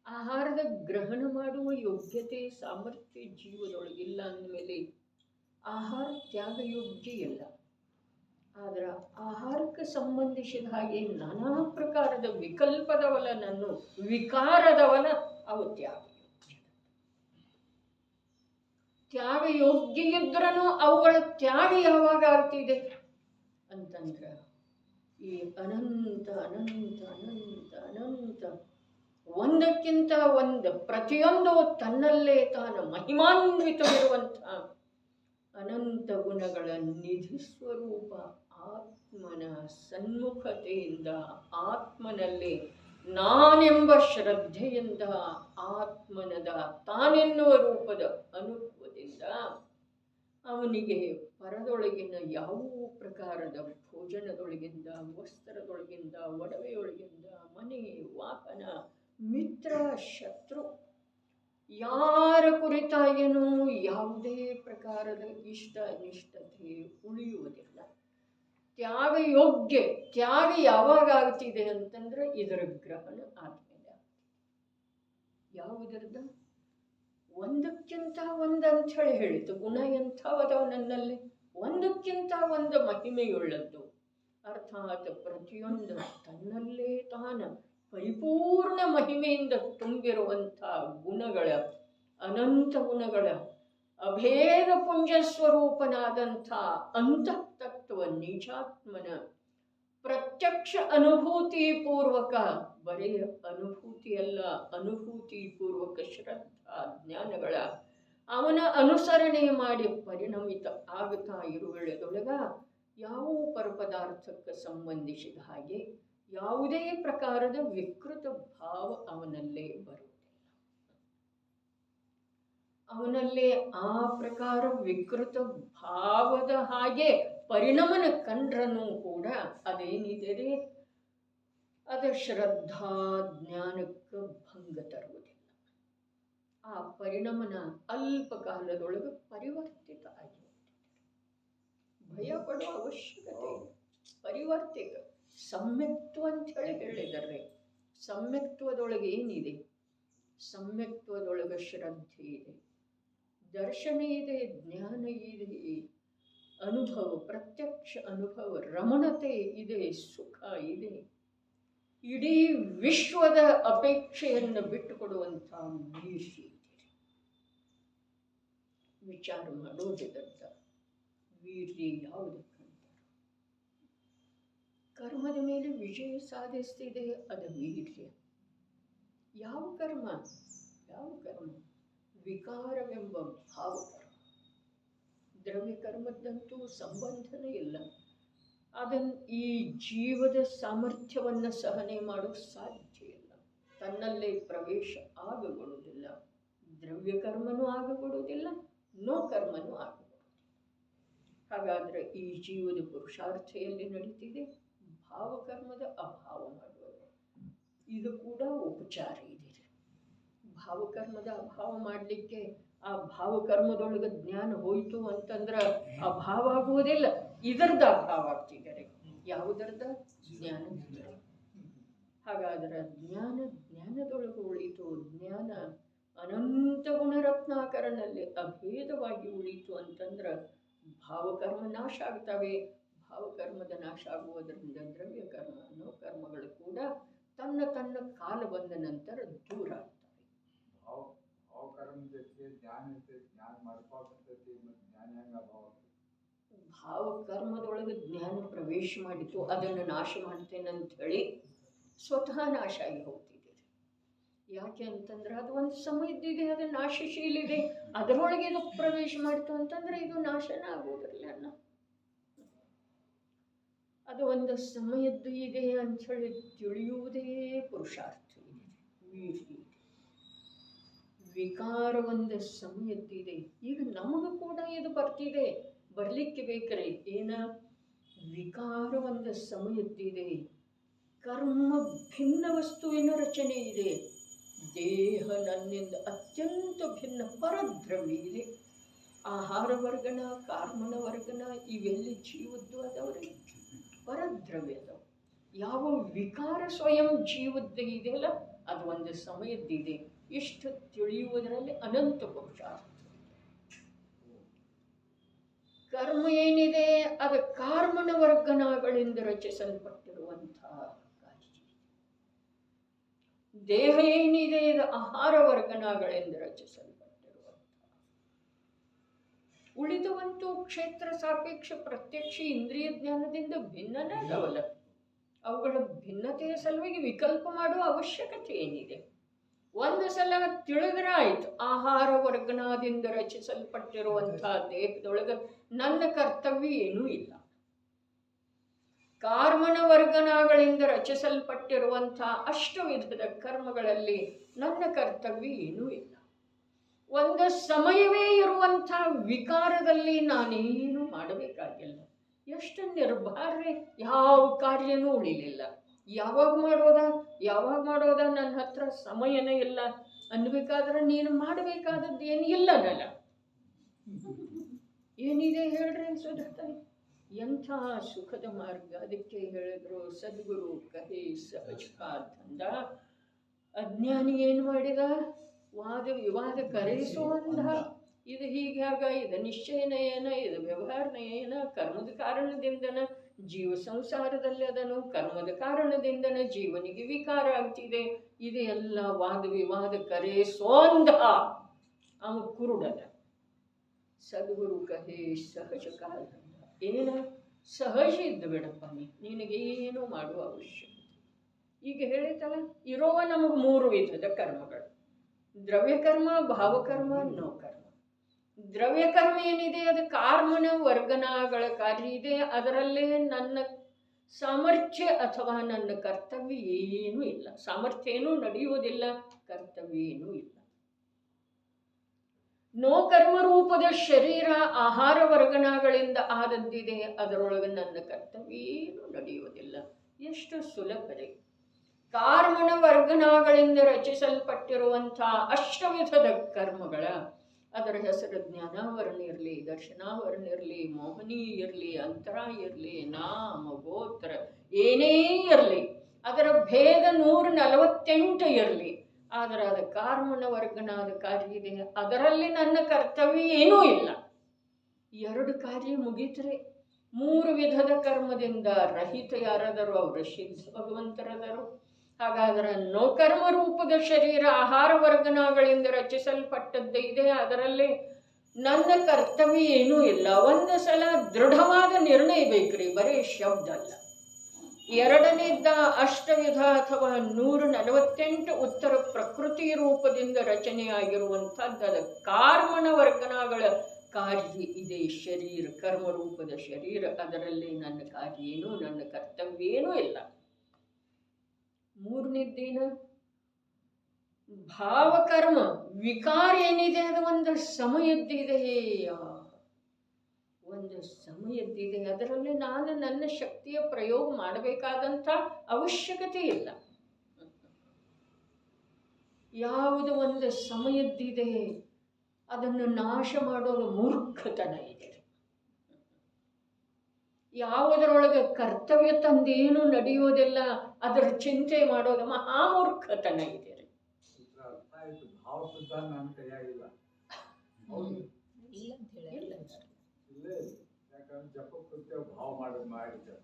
ಆಹಾರದ ಗ್ರಹಣ ಮಾಡುವ ಯೋಗ್ಯತೆ ಸಾಮರ್ಥ್ಯ ಜೀವದೊಳಗಿಲ್ಲ ಅಂದಮೇಲೆ ಆಹಾರ ತ್ಯಾಗಯೋಗ್ಯ ಇಲ್ಲ. ಆದ್ರೆ ಆಹಾರಕ್ಕೆ ಸಂಬಂಧಿಸಿದ ಹಾಗೆ ನಾನಾ ಪ್ರಕಾರದ ವಿಕಲ್ಪದವಲನನ್ನು, ವಿಕಾರದವಲ ಅವು ತ್ಯಾಗಯೋಗ್ಯ. ತ್ಯಾಗಯೋಗ್ಯ ಇದ್ರೂ ಅವುಗಳ ತ್ಯಾಗ ಯಾವಾಗ ಆಗ್ತಿದೆ ಅಂತಂದ್ರೆ ಈ ಅನಂತ ಅನಂತ ಅನಂತ ಅನಂತ ಒಂದಕ್ಕಿಂತ ಒಂದು ಪ್ರತಿಯೊಂದು ತನ್ನಲ್ಲೇ ತಾನು ಮಹಿಮಾನ್ವಿತವಿರುವಂಥ ಅನಂತ ಗುಣಗಳ ನಿಧಿ ಸ್ವರೂಪ ಆತ್ಮನ ಸನ್ಮುಖತೆಯಿಂದ, ಆತ್ಮನಲ್ಲಿ ನಾನೆಂಬ ಶ್ರದ್ಧೆಯಿಂದ, ಆತ್ಮನದ ತಾನೆನ್ನುವ ರೂಪದ ಅನುಭವದಿಂದ ಅವನಿಗೆ ಪರದೊಳಗಿನ ಯಾವ ಪ್ರಕಾರದ ಭೋಜನದೊಳಗಿಂದ, ವಸ್ತ್ರದೊಳಗಿಂದ, ಒಡವೆಯೊಳಗಿಂದ, ಮನೆ, ವಾಹನ, ಮಿತ್ರ, ಶತ್ರು ಯಾರ ಕುರಿತಾಗಿಯೂ ಯಾವುದೇ ಪ್ರಕಾರದ ಇಷ್ಟ ಅನಿಷ್ಟತೆ ಉಳಿಯುವುದಿಲ್ಲ. ತ್ಯಾಗಯೋಗ್ಯ. ತ್ಯಾಗ ಯಾವಾಗ ಆಗ್ತಿದೆ ಅಂತಂದ್ರೆ ಇದರ ಗ್ರಹಣ ಆದ್ಮೇಲೆ. ಯಾವುದರದ? ಒಂದಕ್ಕಿಂತ ಒಂದು ಅಂಥೇಳಿ ಹೇಳಿತು. ಗುಣ ಎಂಥವದವ ನನ್ನಲ್ಲಿ? ಒಂದಕ್ಕಿಂತ ಒಂದು ಮಹಿಮೆಯುಳ್ಳದ್ದು. ಅರ್ಥಾತ್ ಪ್ರತಿಯೊಂದು ತನ್ನಲ್ಲೇ ತಾನ ಪರಿಪೂರ್ಣ ಮಹಿಮೆಯಿಂದ ತುಂಬಿರುವಂಥ ಗುಣಗಳ, ಅನಂತ ಗುಣಗಳ ಅಭೇದ ಪುಂಜ ಸ್ವರೂಪನಾದಂಥ ಅಂತಃತತ್ವ ನಿಜಾತ್ಮನ ಪ್ರತ್ಯಕ್ಷ ಅನುಭೂತಿ ಪೂರ್ವಕ, ಬರೀ ಅನುಭೂತಿಯಲ್ಲ, ಅನುಭೂತಿ ಪೂರ್ವಕ ಶ್ರದ್ಧಾ ಜ್ಞಾನಗಳ ಅವನ ಅನುಸರಣೆ ಮಾಡಿ ಪರಿಣಮಿತ ಆಗುತ್ತಾ ಇರುವೆಳೆದೊಳಗ ಯಾವ ಪರಪದಾರ್ಥಕ್ಕೆ ಸಂಬಂಧಿಸಿದ ಹಾಗೆ ಯಾವುದೇ ಪ್ರಕಾರದ ವಿಕೃತ ಭಾವ ಅವನಲ್ಲೇ ಬರುವುದಿಲ್ಲ. ಅವನಲ್ಲಿ ಆ ಪ್ರಕಾರ ವಿಕೃತ ಭಾವದ ಹಾಗೆ ಪರಿಣಮನ ಕಂಡ್ರನು ಕೂಡ ಅದೇನಿದೆ ರೀ, ಅದು ಶ್ರದ್ಧಾ ಜ್ಞಾನಕ್ಕೆ ಭಂಗ ತರುವುದಿಲ್ಲ. ಆ ಪರಿಣಮನ ಅಲ್ಪ ಕಾಲದೊಳಗೆ ಪರಿವರ್ತಿತ ಆಗಿ ಭಯ ಪಡುವ ಅವಶ್ಯಕತೆ. ಪರಿವರ್ತಿತ ಸಮ್ಯಕ್ತ್ವ ಅಂತ ಹೇಳಿದ್ದಾರೆ. ಸಮ್ಯಕ್ತ್ವದೊಳಗೆ ಏನಿದೆ? ಸಮ್ಯಕ್ತ್ವದೊಳಗೆ ಶ್ರದ್ಧೆ ಇದೆ, ದರ್ಶನ ಇದೆ, ಜ್ಞಾನ ಇದೆ, ಅನುಭವ, ಪ್ರತ್ಯಕ್ಷ ಅನುಭವ, ರಮಣತೆ ಇದೆ, ಸುಖ ಇದೆ. ಇಡೀ ವಿಶ್ವದ ಅಪೇಕ್ಷೆಯನ್ನು ಬಿಟ್ಟುಕೊಡುವಂಥ ವೀರ್ಯ ಇದೆ. ವಿಚಾರ ಮಾಡೋದಿದ್ದಂಥ ವೀರ್ಯ ಯಾವುದಕ್ಕಂತಾರೆ? ಕರ್ಮದ ಮೇಲೆ ವಿಜಯ ಸಾಧಿಸ್ತಿದೆ, ಅದು ವೀರ್ಯ. ಯಾವ ಕರ್ಮ? ಯಾವ ಕರ್ಮ? ವಿಕಾರವೆಂಬ ಭಾವಕರ್ಮ. ದ್ರವ್ಯ ಕರ್ಮದ್ದಂತೂ ಸಂಬಂಧನೇ ಇಲ್ಲ. ಅದನ್ನು ಈ ಜೀವದ ಸಾಮರ್ಥ್ಯವನ್ನು ಸಹನೆ ಮಾಡಲು ಸಾಧ್ಯ ಇಲ್ಲ. ತನ್ನಲ್ಲೇ ಪ್ರವೇಶ ಆಗಗೊಡುವುದಿಲ್ಲ. ದ್ರವ್ಯ ಕರ್ಮನೂ ಆಗಗೊಡುವುದಿಲ್ಲ, ನೋ ಕರ್ಮನೂ ಆಗಗೊಡುವುದಿಲ್ಲ. ಹಾಗಾದರೆ ಈ ಜೀವದ ಪುರುಷಾರ್ಥ ಎಲ್ಲಿ ನಡೀತಿದೆ? ಭಾವಕರ್ಮದ ಅಭಾವ ಮಾಡುವುದು. ಇದು ಕೂಡ ಉಪಚಾರ ಇದೆ. ಭಾವಕರ್ಮದ ಅಭಾವ ಮಾಡಲಿಕ್ಕೆ ಆ ಭಾವಕರ್ಮದೊಳಗೆ ಜ್ಞಾನ ಹೋಯಿತು ಅಂತಂದ್ರೆ ಅಭಾವ ಆಗುವುದಿಲ್ಲ, ಇದರದ ಅಭಾವ ಆಗ್ತಿದ್ದಾರೆ. ಯಾವುದರದ? ಜ್ಞಾನದ. ಹಾಗಾದ್ರೆ ಜ್ಞಾನದೊಳಗೆ ಉಳಿತು. ಜ್ಞಾನ ಅನಂತ ಗುಣರತ್ನಾಕರನಲ್ಲಿ ಅಭೇದವಾಗಿ ಉಳಿತು ಅಂತಂದ್ರೆ ಭಾವಕರ್ಮ ನಾಶ ಆಗ್ತವೆ. ಭಾವಕರ್ಮದ ನಾಶ ಆಗುವುದರಿಂದ ದ್ರವ್ಯ ಕರ್ಮ, ಅನ್ನೋ ಕರ್ಮಗಳು ಕೂಡ ತನ್ನ ತನ್ನ ಕಾಲ ಬಂದ ನಂತರ ದೂರ ಆಗ್ತವೆ. ಭಾವಕರ್ಮದೊಳಗೆ ಜ್ಞಾನ ಪ್ರವೇಶ ಮಾಡಿತು, ಅದನ್ನು ನಾಶ ಮಾಡ್ತೇನೆ ಅಂತ ಹೇಳಿ ಸ್ವತಃ ನಾಶ ಆಗಿ ಹೋಗ್ತಿದೆ. ಯಾಕೆ ಅಂತಂದ್ರೆ ಅದು ಒಂದು ಸಮಯದ್ದಿದೆ, ಅದು ನಾಶಶೀಲಿದೆ. ಅದರೊಳಗೆ ಇದು ಪ್ರವೇಶ ಮಾಡಿತು ಅಂತಂದ್ರೆ ಇದು ನಾಶನ ಆಗೋದಿಲ್ಲ. ಅದು ಒಂದು ಸಮಯದ್ದು ಇದೆ ಅಂಥೇಳಿ ತಿಳಿಯುವುದೇ ಪುರುಷಾರ್ಥ ಇದೆ. ವೀರ್ಯ ವಿಕಾರ ಒಂದು ಸಮಯದ್ದಿದೆ. ಈಗ ನಮಗೂ ಕೂಡ ಇದು ಬರ್ತಿದೆ, ಬರಲಿಕ್ಕೆ ಬೇಕ್ರೆ ಏನ? ವಿಕಾರ ಒಂದು ಸಮಯದ್ದಿದೆ. ಕರ್ಮ ಭಿನ್ನ ವಸ್ತುವಿನ ರಚನೆ ಇದೆ. ದೇಹ ನನ್ನಿಂದ ಅತ್ಯಂತ ಭಿನ್ನ ಪರದ್ರವ್ಯ ಇದೆ. ಆಹಾರ ವರ್ಗನ, ಕಾರ್ಮಣ ವರ್ಗನ ಇವೆಲ್ಲಿ ಜೀವದ್ದು ಅದವ್ರೆ ಪರದ್ರವ್ಯ ಅದಾವ. ಯಾವ ವಿಕಾರ ಸ್ವಯಂ ಜೀವದ್ದು ಇದೆಯಲ್ಲ ಅದು ಒಂದು ಸಮಯದ್ದಿದೆ. ಇಷ್ಟು ತಿಳಿಯುವುದರಲ್ಲಿ ಅನಂತ ಪುರುಷಾರ್ಥ. ಕರ್ಮ ಏನಿದೆ ಅದು ಕಾರ್ಮಣ ವರ್ಗನಗಳಿಂದ ರಚಿಸಲ್ಪಟ್ಟಿರುವಂತಹ ಕಾರ್ಯ. ದೇಹ ಏನಿದೆ ಇದು ಆಹಾರ ವರ್ಗನಗಳಿಂದ ರಚಿಸಲ್ಪಟ್ಟಿರುವಂತಹ. ಉಳಿದವಂತೂ ಕ್ಷೇತ್ರ ಸಾಪೇಕ್ಷ ಪ್ರತ್ಯಕ್ಷ ಇಂದ್ರಿಯ ಜ್ಞಾನದಿಂದ ಭಿನ್ನನೇ ಅದಾವಲ್ಲ. ಅವುಗಳ ಭಿನ್ನತೆಯ ಸಲುವಾಗಿ ವಿಕಲ್ಪ ಮಾಡುವ ಅವಶ್ಯಕತೆ ಏನಿದೆ? ಒಂದು ಸಲ ತಿಳಿದ್ರೆ ಆಯ್ತು, ಆಹಾರ ವರ್ಗನಾದಿಂದ ರಚಿಸಲ್ಪಟ್ಟಿರುವಂತಹ ದೇಹದೊಳಗೆ ನನ್ನ ಕರ್ತವ್ಯ ಏನೂ ಇಲ್ಲ. ಕಾರ್ಮಣ ವರ್ಗನಗಳಿಂದ ರಚಿಸಲ್ಪಟ್ಟಿರುವಂತಹ ಅಷ್ಟವಿಧದ ಕರ್ಮಗಳಲ್ಲಿ ನನ್ನ ಕರ್ತವ್ಯ ಏನೂ ಇಲ್ಲ. ಒಂದು ಸಮಯವೇ ಇರುವಂಥ ವಿಕಾರದಲ್ಲಿ ನಾನೇನು ಮಾಡಬೇಕಾಗಿಲ್ಲ. ಎಷ್ಟು ನಿರ್ಭಾರ್ಯ, ಯಾವ ಕಾರ್ಯನೂ ಉಳಿಲಿಲ್ಲ. ಯಾವಾಗ ಮಾಡೋದ ನನ್ನ ಹತ್ರ ಸಮಯನೇ ಇಲ್ಲ ಅನ್ಬೇಕಾದ್ರೆ ನೀನು ಮಾಡಬೇಕಾದದ್ದು ಏನು ಇಲ್ಲನಲ್ಲ. ಏನಿದೆ ಹೇಳ್ರಿ ಅನ್ಸೋದಕ್ಕೆ. ಎಂಥ ಸುಖದ ಮಾರ್ಗ. ಅದಕ್ಕೆ ಹೇಳಿದ್ರು ಸದ್ಗುರು ಕಹೆ ಸಹಜ ದಂಡ. ಅಜ್ಞಾನಿ ಏನು ಮಾಡಿದ? ವಾದ ವಿವಾದ ಕರೆಸೋ ಅಂದ. ಇದು ಹೀಗಾಗ, ಇದು ನಿಶ್ಚಯನ ಏನ, ಇದು ವ್ಯವಹಾರನ ಏನ, ಕರ್ಮದ ಕಾರಣದಿಂದನ ಜೀವ ಸಂಸಾರದಲ್ಲಿ ಅದನ್ನು, ಕರ್ಮದ ಕಾರಣದಿಂದನ ಜೀವನಿಗೆ ವಿಕಾರ ಆಗ್ತಿದೆ. ಇದೆಲ್ಲ ವಾದ ವಿವಾದ ಕರೆಸೋಂದ. ಅವ ಕುರುಡದ. ಸದ್ಗುರು ಕಹೆ ಸಹಜ ಕಾಲ. ಏನ ಸಹಜ ಇದ್ದು ಬಿಡಪ್ಪ, ನಿನಗೇನು ಮಾಡುವ ಅವಶ್ಯಕತೆ. ಈಗ ಹೇಳಿತಲ್ಲ, ಇರೋವ ನಮಗೆ 3 ವಿಧದ ಕರ್ಮಗಳು: ದ್ರವ್ಯಕರ್ಮ, ಭಾವಕರ್ಮ, ನೌಕರ್ಮ. ದ್ರವ್ಯಕರ್ಮ ಏನಿದೆ ಅದು ಕಾರ್ಮಣ ವರ್ಗನಗಳ ಕಾರ್ಯ ಇದೆ. ಅದರಲ್ಲೇ ನನ್ನ ಸಾಮರ್ಥ್ಯ ಅಥವಾ ನನ್ನ ಕರ್ತವ್ಯ ಏನೂ ಇಲ್ಲ. ಸಾಮರ್ಥ್ಯ ಏನೂ ನಡೆಯುವುದಿಲ್ಲ, ಕರ್ತವ್ಯ ಏನೂ ಇಲ್ಲ. ನೋಕರ್ಮ ರೂಪದ ಶರೀರ ಆಹಾರ ವರ್ಗನಗಳಿಂದ ಆದದ್ದಿದೆ. ಅದರೊಳಗೆ ನನ್ನ ಕರ್ತವ್ಯ ಏನೂ ನಡೆಯುವುದಿಲ್ಲ. ಎಷ್ಟು ಸುಲಭರೇ. ಕಾರ್ಮಣ ವರ್ಗನಗಳಿಂದ ರಚಿಸಲ್ಪಟ್ಟಿರುವಂಥ ಅಷ್ಟವಿಧದ ಕರ್ಮಗಳ, ಅದರ ಹೆಸರು ಜ್ಞಾನಾವರಣ ಇರಲಿ, ದರ್ಶನಾವರಣ ಇರಲಿ, ಮೋಹನಿ ಇರಲಿ, ಅಂತರ ಇರಲಿ, ನಾಮ ಗೋತ್ರ ಏನೇ ಇರಲಿ, ಅದರ ಭೇದ 148 ಇರಲಿ, ಆದರೆ ಅದು ಕಾರ್ಮಣ ವರ್ಗನಾದ ಕಾರ್ಯ ಇದೆ. ಅದರಲ್ಲಿ ನನ್ನ ಕರ್ತವ್ಯ ಏನೂ ಇಲ್ಲ. 2 ಕಾರ್ಯ ಮುಗಿತರೆ 3 ವಿಧದ ಕರ್ಮದಿಂದ ರಹಿತ ಯಾರದರು? ಅವರು ಸಿದ್ಧ ಭಗವಂತರದರು. ಹಾಗಾದರೆ ನೋಕರ್ಮ ರೂಪದ ಶರೀರ ಆಹಾರ ವರ್ಗನಗಳಿಂದ ರಚಿಸಲ್ಪಟ್ಟದ್ದೇ ಇದೆ. ಅದರಲ್ಲಿ ನನ್ನ ಕರ್ತವ್ಯ ಏನೂ ಇಲ್ಲ. ಒಂದು ಸಲ ದೃಢವಾದ ನಿರ್ಣಯ ಬೇಕ್ರಿ, ಬರೀ ಶಬ್ದ ಅಲ್ಲ. ಎರಡನೇದ್ದ ಅಷ್ಟವಿಧ ಅಥವಾ 148 ಉತ್ತರ ಪ್ರಕೃತಿ ರೂಪದಿಂದ ರಚನೆಯಾಗಿರುವಂಥದ್ದು ಕಾರ್ಮಣ ವರ್ಗನಗಳ ಕಾರ್ಯ ಇದೆ. ಶರೀರ, ಕರ್ಮರೂಪದ ಶರೀರ, ಅದರಲ್ಲಿ ನನ್ನ ಕಾರ್ಯ ಏನು, ನನ್ನ ಕರ್ತವ್ಯ ಏನೂ ಇಲ್ಲ. ಮೂರನೇದ್ದೇನು? ಭಾವಕರ್ಮ ವಿಕಾರ ಏನಿದೆ ಅದು ಒಂದು ಸಮಯದ್ದಿದೆ, ಒಂದು ಸಮಯದ್ದಿದೆ. ಅದರಲ್ಲಿ ನಾನು ನನ್ನ ಶಕ್ತಿಯ ಪ್ರಯೋಗ ಮಾಡಬೇಕಾದಂಥ ಅವಶ್ಯಕತೆ ಇಲ್ಲ. ಯಾವುದು ಒಂದು ಸಮಯದ್ದಿದೆ ಅದನ್ನು ನಾಶ ಮಾಡೋದು ಮೂರ್ಖತನ ಇದೆ. ಯಾವುದರೊಳಗೆ ಕರ್ತವ್ಯ ತಂದೇನು ನಡೆಯೋದಿಲ್ಲ ಅದರ ಚಿಂತೆ ಮಾಡೋದು ಮಹಾಮೂರ್ಖತನ ಇದೆ. ಅರ್ಥ ಆಯ್ತು. ಭಾವ ಸುದ್ದ ನನ್ನ ಕೈಯಾಗಿಲ್ಲ. ಇಲ್ಲೇ ಯಾಕಂದ್ರೆ ಜಪ ಕೃತ್ಯ ಭಾವ ಮಾಡಿರ್ತಾರೆ.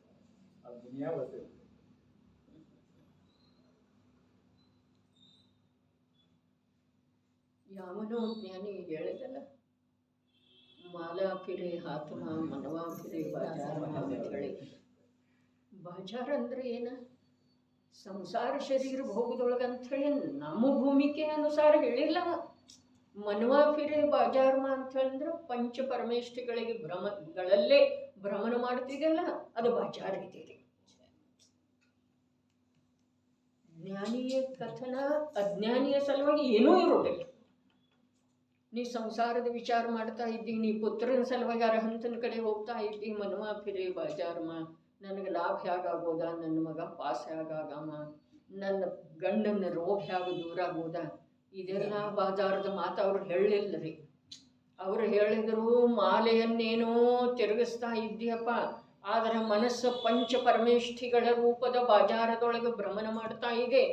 ಅದು ದುನಿಯಾ ಬರ್ತೈತಿ. ಯಾವನೋ ಜ್ಞಾನಿ ಹೇಳಿದಲ್ಲ, ಮಾಲಾ ಫಿರೆ ಆತ್ಮ ಮನವಾ ಫಿರೆ ಬಾಜಾರ ಅಂತ ಹೇಳಿ. ಬಾಜಾರ ಅಂದ್ರೆ ಏನ? ಸಂಸಾರ ಶರೀರ ಭೋಗದೊಳಗಂಥೇಳಿ ನಮ್ಮ ಭೂಮಿಕೆ ಅನುಸಾರ ಹೇಳಿಲ್ಲ. ಮನವಾ ಫಿರೆ ಬಾಜಾರ್ಮ ಅಂತ ಹೇಳಿದ್ರೆ ಪಂಚ ಪರಮೇಷ್ಠಿಗಳಿಗೆ ಭ್ರಮಗಳಲ್ಲೇ ಭ್ರಮಣ ಮಾಡ್ತಿದೆಯಲ್ಲ, ಅದು ಬಾಜಾರ ಇದೆ. ಜ್ಞಾನಿಯ ಕಥನ ಅಜ್ಞಾನಿಯ ಸಲುವಾಗಿ ಏನೂ ಇರೋದಿಲ್ಲ. ನೀ ಸಂಸಾರದ ವಿಚಾರ ಮಾಡ್ತಾ ಇದ್ದಿ, ನೀ ಪುತ್ರನ ಸಲುವಾಗಿ ಅರಹಂತನ ಕಡೆ ಹೋಗ್ತಾ ಇದ್ದಿ, ಮನವಾ ಫಿರೆ ಬಾಜಾರ್ಮ, ನನಗೆ ಲಾಭ ಹೇಗಾಗೋದ, ನನ್ನ ಮಗ ಪಾಸ್ ಹೇಗಾಗಮ, ನನ್ನ ಗಂಡನ ರೋಗ ಹೇಗೆ ದೂರ ಆಗೋದ, ಇದೆಲ್ಲ ಬಾಜಾರದ ಮಾತು ಅವ್ರು ಹೇಳಲಿಲ್ಲ ರೀ. ಅವರು ಹೇಳಿದರು, ಮಾಲೆಯನ್ನೇನೋ ತಿರುಗಿಸ್ತಾ ಇದ್ದೀಯಪ್ಪ, ಆದರೆ ಮನಸ್ಸು ಪಂಚ ಪರಮೇಷ್ಠಿಗಳ ರೂಪದ ಬಾಜಾರದೊಳಗೆ ಭ್ರಮಣ ಮಾಡ್ತಾ ಇದೆ,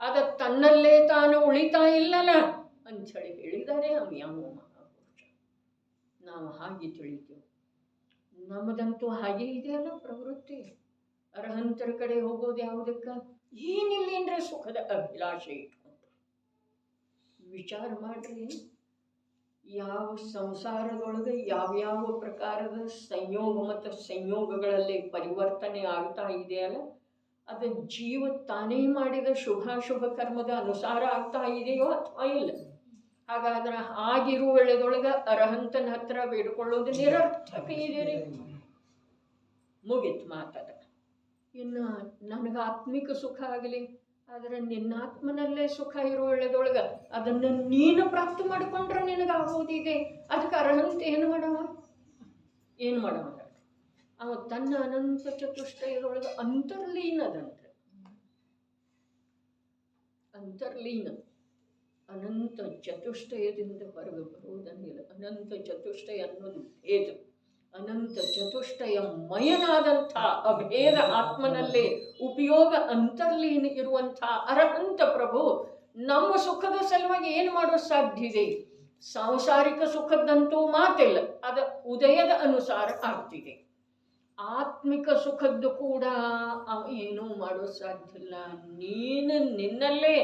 ಅದ ತನ್ನಲ್ಲೇ ತಾನು ಉಳಿತಾ ಇಲ್ಲಲ್ಲ ಅಂಥೇಳಿ ಹೇಳಿದ್ದಾರೆ. ಯಾವ ಮಹಾಪುರುಷ. ನಾವು ಹಾಗೆ ತಿಳಿತೇವೆ. ನಮ್ಮದಂತೂ ಹಾಗೆ ಇದೆಯಲ್ಲ ಪ್ರವೃತ್ತಿ. ಅರಹಂತರ ಕಡೆ ಹೋಗೋದು ಯಾವುದಕ್ಕ? ಏನಿಲ್ಲೇನ್ರೆ ಸುಖದ ಅಭಿಲಾಷೆ ಇಟ್ಕೊಂಡು. ವಿಚಾರ ಮಾಡ್ರಿ, ಯಾವ ಸಂಸಾರದೊಳಗೆ ಯಾವ್ಯಾವ ಪ್ರಕಾರದ ಸಂಯೋಗ ಮತ್ತು ಸಂಯೋಗಗಳಲ್ಲಿ ಪರಿವರ್ತನೆ ಆಗ್ತಾ ಇದೆಯಲ್ಲ, ಅದು ಜೀವ ತಾನೇ ಮಾಡಿದ ಶುಭಾಶುಭ ಕರ್ಮದ ಅನುಸಾರ ಆಗ್ತಾ ಇದೆಯೋ ಅಥವಾ ಇಲ್ಲ. ಹಾಗಾದ್ರೆ ಆಗಿರುವ ವೇಳೆದೊಳಗೆ ಅರಹಂತನ ಹತ್ರ ಬೇಡಿಕೊಳ್ಳೋದು ನಿರರ್ಥಕ ಇದೆ. ಮುಗಿತು ಮಾತದ. ಇನ್ನು ನನಗೆ ಆತ್ಮಿಕ ಸುಖ ಆಗಲಿ, ಆದರೆ ನಿನ್ನಾತ್ಮನಲ್ಲೇ ಸುಖ ಇರೋ ವೇಳೆದೊಳಗೆ ಅದನ್ನು ನೀನು ಪ್ರಾಪ್ತಿ ಮಾಡಿಕೊಂಡ್ರೆ ನಿನಗಾಗೋದಿದೆ. ಅದಕ್ಕೆ ಅರಹಂತ ಏನು ಮಾಡವ? ಅವ ತನ್ನ ಅನಂತ ಚತುಷ್ಟಯದೊಳಗೆ ಅಂತರ್ಲೀನದಂತೆ. ಅಂತರ್ಲೀನ ಅನಂತ ಚತುಷ್ಟಯದಿಂದ ಹೊರಗೆ ಬರುವುದನ್ನಿಲ್ಲ. ಅನಂತ ಚತುಷ್ಟಯ ಅನ್ನೋದು ಭೇದ. ಅನಂತ ಚತುಷ್ಟಯ ಮಯನಾದಂಥ ಅಭೇದ ಆತ್ಮನಲ್ಲೇ ಉಪಯೋಗ ಅಂತರ್ಲೀನ ಇರುವಂಥ ಅರಹಂತ ಪ್ರಭು ನಮ್ಮ ಸುಖದ ಸಲುವಾಗಿ ಏನು ಮಾಡೋ ಸಾಧ್ಯ ಇದೆ? ಸಾಂಸಾರಿಕ ಸುಖದಂತೂ ಮಾತಿಲ್ಲ, ಅದ ಉದಯದ ಅನುಸಾರ ಆಗ್ತಿದೆ. ಆತ್ಮಿಕ ಸುಖದ್ದು ಕೂಡ ಏನೂ ಮಾಡೋ ಸಾಧ್ಯ ಇಲ್ಲ. ನೀನು ನಿನ್ನಲ್ಲೇ,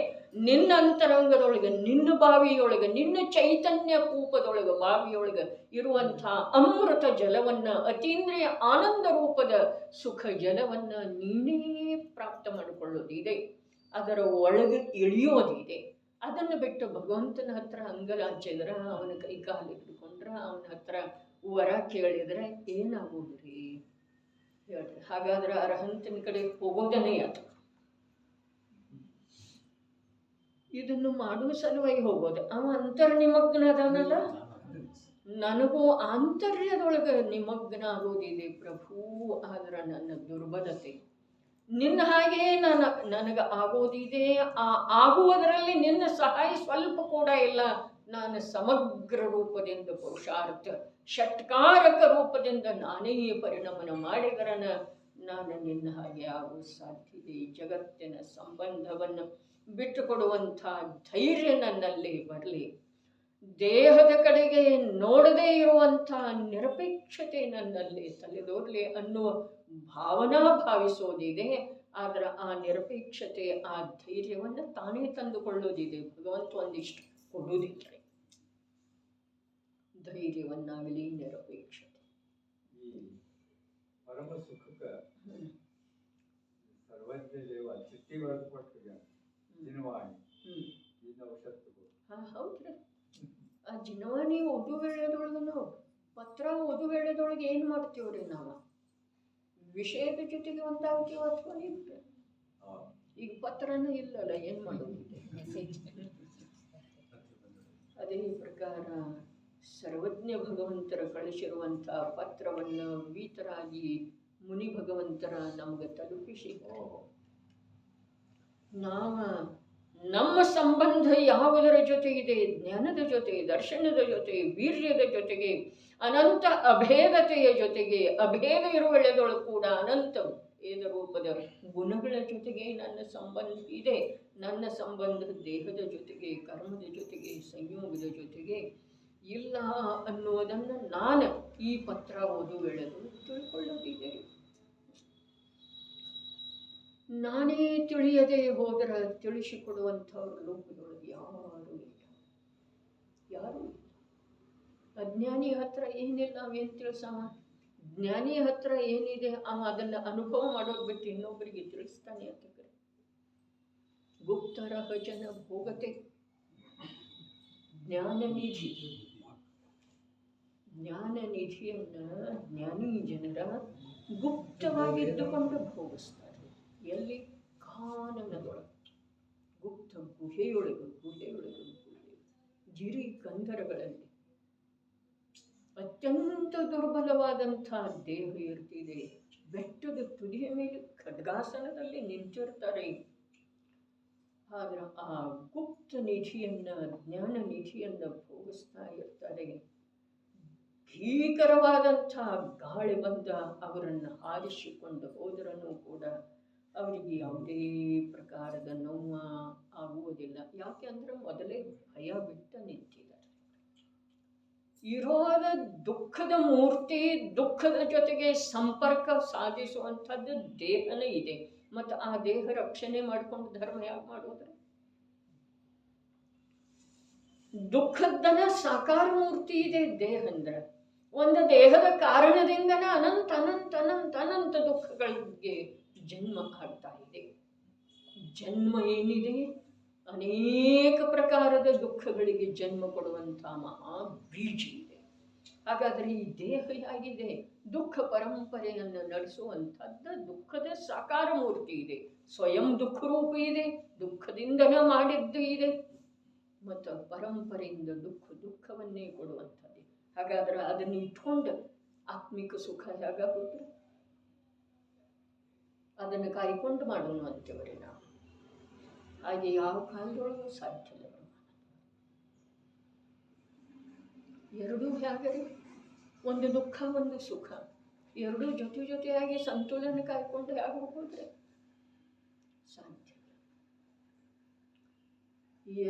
ನಿನ್ನ ಅಂತರಂಗದೊಳಗೆ, ನಿನ್ನ ಬಾವಿಯೊಳಗೆ, ನಿನ್ನ ಚೈತನ್ಯ ಕೂಪದೊಳಗೆ, ಬಾವಿಯೊಳಗೆ ಇರುವಂಥ ಅಮೃತ ಜಲವನ್ನು, ಅತೀಂದ್ರಿಯ ಆನಂದ ರೂಪದ ಸುಖ ಜಲವನ್ನು ನೀನೇ ಪ್ರಾಪ್ತ ಮಾಡಿಕೊಳ್ಳೋದಿದೆ. ಅದರ ಒಳಗೆ ಇಳಿಯೋದಿದೆ. ಅದನ್ನು ಬಿಟ್ಟು ಭಗವಂತನ ಹತ್ರ ಅಂಗಲಾಚಿದ್ರೆ, ಅವನ ಕೈ ಕಾಲು ಹಿಡ್ಕೊಂಡ್ರೆ, ಅವನ ಹತ್ರ ವರ ಕೇಳಿದರೆ ಏನಾಗೋದ್ರಿ ಹೇಳ್ರಿ? ಹಾಗಾದ್ರೆ ಅರಹಂತನ ಕಡೆ ಹೋಗೋದನೇ ಅದು. ಇದನ್ನು ಮಾಡುವ ಸಲುವಾಗಿ ಹೋಗೋದು. ಅವ ಅಂತರ್ನಿಮಗ್ನ ಅದಾನಲ್ಲ, ನನಗೂ ಆಂತರ್ಯದೊಳಗೆ ನಿಮಗ್ನ ಆಗೋದಿದೆ ಪ್ರಭು. ಆದ್ರೆ ನನ್ನ ದುರ್ಬಲತೆ ನಿನ್ನ ಹಾಗೆ ನನಗೆ ಆಗೋದಿದೆ. ಆಗುವುದರಲ್ಲಿ ನಿನ್ನ ಸಹಾಯ ಸ್ವಲ್ಪ ಕೂಡ ಇಲ್ಲ. ನಾನು ಸಮಗ್ರ ರೂಪದಿಂದ ಪುರುಷಾರ್ಥ ಷಟ್ಕಾರಕ ರೂಪದಿಂದ ನಾನೇ ಪರಿಣಮನ ಮಾಡಿದರನ ನಾನು ನಿನ್ನ ಹಾಗೆ ಆಗುವ ಸಾಧ್ಯತೆ. ಜಗತ್ತಿನ ಸಂಬಂಧವನ್ನು ಬಿಟ್ಟುಕೊಡುವಂಥ ಧೈರ್ಯ ನನ್ನಲ್ಲಿ ಬರಲಿ. ದೇಹದ ಕಡೆಗೆ ನೋಡದೇ ಇರುವಂಥ ನಿರಪೇಕ್ಷತೆ ನನ್ನಲ್ಲಿ ತಲೆದೋರ್ಲಿ ಅನ್ನುವ ಭಾವನಾ ಭಾವಿಸೋದಿದೆ. ಆದರೆ ಆ ನಿರಪೇಕ್ಷತೆ, ಆ ಧೈರ್ಯವನ್ನು ತಾನೇ ತಂದುಕೊಳ್ಳೋದಿದೆ. ಭಗವಂತ ಒಂದಿಷ್ಟು ಕೊಡುವುದಿಲ್ಲ. ಧೈರ್ಯವನ್ನಾಗಲಿ ನಿರಪೇಕ್ಷತೆ. ಈ ಪರಮ ಸುಖಕ್ಕೆ ಸರ್ವಜ್ಞ ದೇವ ಚಿಟ್ಟಿ ಬರೆದು ಕೊಟ್ಟಿಗೆ ದಿನವಾಣಿ ಇನ್ನು ಔಷಧ ತಗೋ. ಹೌದ್ರಿ. ಆ ಜಿನವಾಣಿ ಓದು ವೇಳೆದೊಳಗನು ಪತ್ರ ಓದು ವೇಳೆದೊಳಗೆ ಏನು ಮಾಡ್ತೀವ್ರಿ ನಾವು? ವಿಷಯದ ಜೊತೆಗೆ ಒಂದಾಗ್ತೀವ ಅಥವಾ ಇಲ್ಲ? ಈಗ ಪತ್ರನೂ ಇಲ್ಲಲ್ಲ, ಏನು ಮಾಡೋದಿದೆ? ಅದೇ ಪ್ರಕಾರ ಸರ್ವಜ್ಞ ಭಗವಂತರ ಕಳಿಸಿರುವಂಥ ಪತ್ರವನ್ನು ವೀತರಾಗಿ ಮುನಿ ಭಗವಂತರ ನಮಗೆ ತಲುಪಿಸಿ ನಮ್ಮ ಸಂಬಂಧ ಯಾವುದರ ಜೊತೆ ಇದೆ? ಜ್ಞಾನದ ಜೊತೆ, ದರ್ಶನದ ಜೊತೆ, ವೀರ್ಯದ ಜೊತೆಗೆ, ಅನಂತ ಅಭೇದತೆಯ ಜೊತೆಗೆ, ಅಭೇದ ಇರುವೆಳೆದೊಳಗೆ ಕೂಡ ಅನಂತ ಭೇದ ರೂಪದ ಗುಣಗಳ ಜೊತೆಗೆ ನನ್ನ ಸಂಬಂಧ ಇದೆ. ನನ್ನ ಸಂಬಂಧ ದೇಹದ ಜೊತೆಗೆ, ಕರ್ಮದ ಜೊತೆಗೆ, ಸಂಯೋಗದ ಜೊತೆಗೆ ಇಲ್ಲ ಅನ್ನುವುದನ್ನು ನಾನು ಈ ಪತ್ರ ಓದು ವೇಳೆದು ತಿಳ್ಕೊಳ್ಳೋದಿದೆ. ನಾನೇ ತಿಳಿಯದೆ ಹೋದರೆ ತಿಳಿಸಿಕೊಡುವಂಥವ್ರ ಲೋಕದೊಳಗೆ ಯಾರೂ ಇಲ್ಲ, ಯಾರೂ ಇಲ್ಲ. ಅಜ್ಞಾನಿ ಹತ್ರ ಏನಿಲ್ಲ, ನಾವೇನು ತಿಳಿಸವ? ಜ್ಞಾನಿ ಹತ್ರ ಏನಿದೆ ಅವ ಅದನ್ನು ಅನುಭವ ಮಾಡೋದು ಬಿಟ್ಟು ಇನ್ನೊಬ್ಬರಿಗೆ ತಿಳಿಸ್ತಾನೆ ಅಂತ. ಗುಪ್ತರಹ ಜನ ಭೋಗತೆ ಜ್ಞಾನನಿಧಿ. ಜ್ಞಾನನಿಧಿಯನ್ನು ಜ್ಞಾನಿ ಜನರ ಗುಪ್ತವಾಗಿದ್ದುಕೊಂಡು ಭೋಗಿಸ್ತಾರೆ. ಎಲ್ಲಿ? ಕಾನನದೊಳಗೆ, ಗುಪ್ತ ಗುಹೆಯೊಳಗೆ, ಗಿರಿ ಕಂದರಗಳಲ್ಲಿ ಅತ್ಯಂತ ದುರ್ಬಲವಾದಂಥ ದೇಹ ಇರ್ತಿದೆ. ಬೆಟ್ಟದ ತುದಿಯ ಮೇಲೆ ಖಡ್ಗಾಸನದಲ್ಲಿ ನಿಂತಿರ್ತಾರೆ. ಆದ್ರೆ ಆ ಗುಪ್ತ ನಿಧಿಯನ್ನು, ಜ್ಞಾನ ನಿಧಿಯನ್ನು ಭೋಗಿಸ್ತಾ ಇರ್ತಾರೆ. ಭೀಕರವಾದಂಥ ಗಾಳಿ ಬಂದ ಅವರನ್ನು ಹಾರಿಸಿಕೊಂಡು ಹೋದ್ರೂ ಕೂಡ ಅವರಿಗೆ ಯಾವುದೇ ಪ್ರಕಾರದ ನೋವು ಆಗುವುದಿಲ್ಲ. ಯಾಕೆ ಅಂದರೆ ಮೊದಲೇ ಭಯ ಬಿಟ್ಟು ನಿಂತಿದ್ದಾರೆ. ಇರೋದ ದುಃಖದ ಮೂರ್ತಿ, ದುಃಖದ ಜೊತೆಗೆ ಸಂಪರ್ಕ ಸಾಧಿಸುವಂಥದ್ದು ದೇಹನೇ ಇದೆ. ಮತ್ತು ಆ ದೇಹ ರಕ್ಷಣೆ ಮಾಡ್ಕೊಂಡು ಧರ್ಮ ಯಾಕೆ ಮಾಡೋದ್ರೆ? ದುಃಖದನ ಸಾಕಾರ ಮೂರ್ತಿ ಇದೆ ದೇಹ ಅಂದ್ರೆ. ಒಂದು ದೇಹದ ಕಾರಣದಿಂದನೇ ಅನಂತ ಅನಂತ ಅನಂತ ಅನಂತ ದುಃಖಗಳಿಗೆ ಜನ್ಮ ಆಗ್ತಾ ಇದೆ. ಜನ್ಮ ಏನಿದೆ, ಅನೇಕ ಪ್ರಕಾರದ ದುಃಖಗಳಿಗೆ ಜನ್ಮ ಕೊಡುವಂಥ ಮಹಾ ಬೀಜ ಇದೆ. ಹಾಗಾದರೆ ಈ ದೇಹ ಹೇಗಿದೆ? ದುಃಖ ಪರಂಪರೆಯನ್ನು ನಡೆಸುವಂಥದ್ದು ದುಃಖದ ಸಾಕಾರ ಮೂರ್ತಿ ಇದೆ. ಸ್ವಯಂ ದುಃಖ ರೂಪ ಇದೆ, ದುಃಖದಿಂದನೇ ಮಾಡಿದ್ದು ಇದೆ, ಮತ್ತು ಪರಂಪರೆಯಿಂದ ದುಃಖವನ್ನೇ ಕೊಡುವಂಥದ್ದು. ಹಾಗಾದ್ರೆ ಅದನ್ನು ಇಟ್ಕೊಂಡು ಆತ್ಮಿಕ ಸುಖ ಹೇಗಾಗುತ್ತೆ? ಅದನ್ನು ಕಾಯ್ಕೊಂಡು ಮಾಡೋಣ ಅಂತೇವ್ರಿ ನಾವು. ಹಾಗೆ ಯಾವ ಕಾಲದೊಳಗೂ ಸಾಧ್ಯ ಇಲ್ಲ. ಎರಡೂ ಹೇಗರಿ? ಒಂದು ದುಃಖ ಒಂದು ಸುಖ, ಎರಡೂ ಜೊತೆಯಾಗಿ ಸಂತುಲನ ಕಾಯ್ಕೊಂಡು ಹೇಗೆ ಹೋಗೋದ್ರೆ ಸಾಧ್ಯ?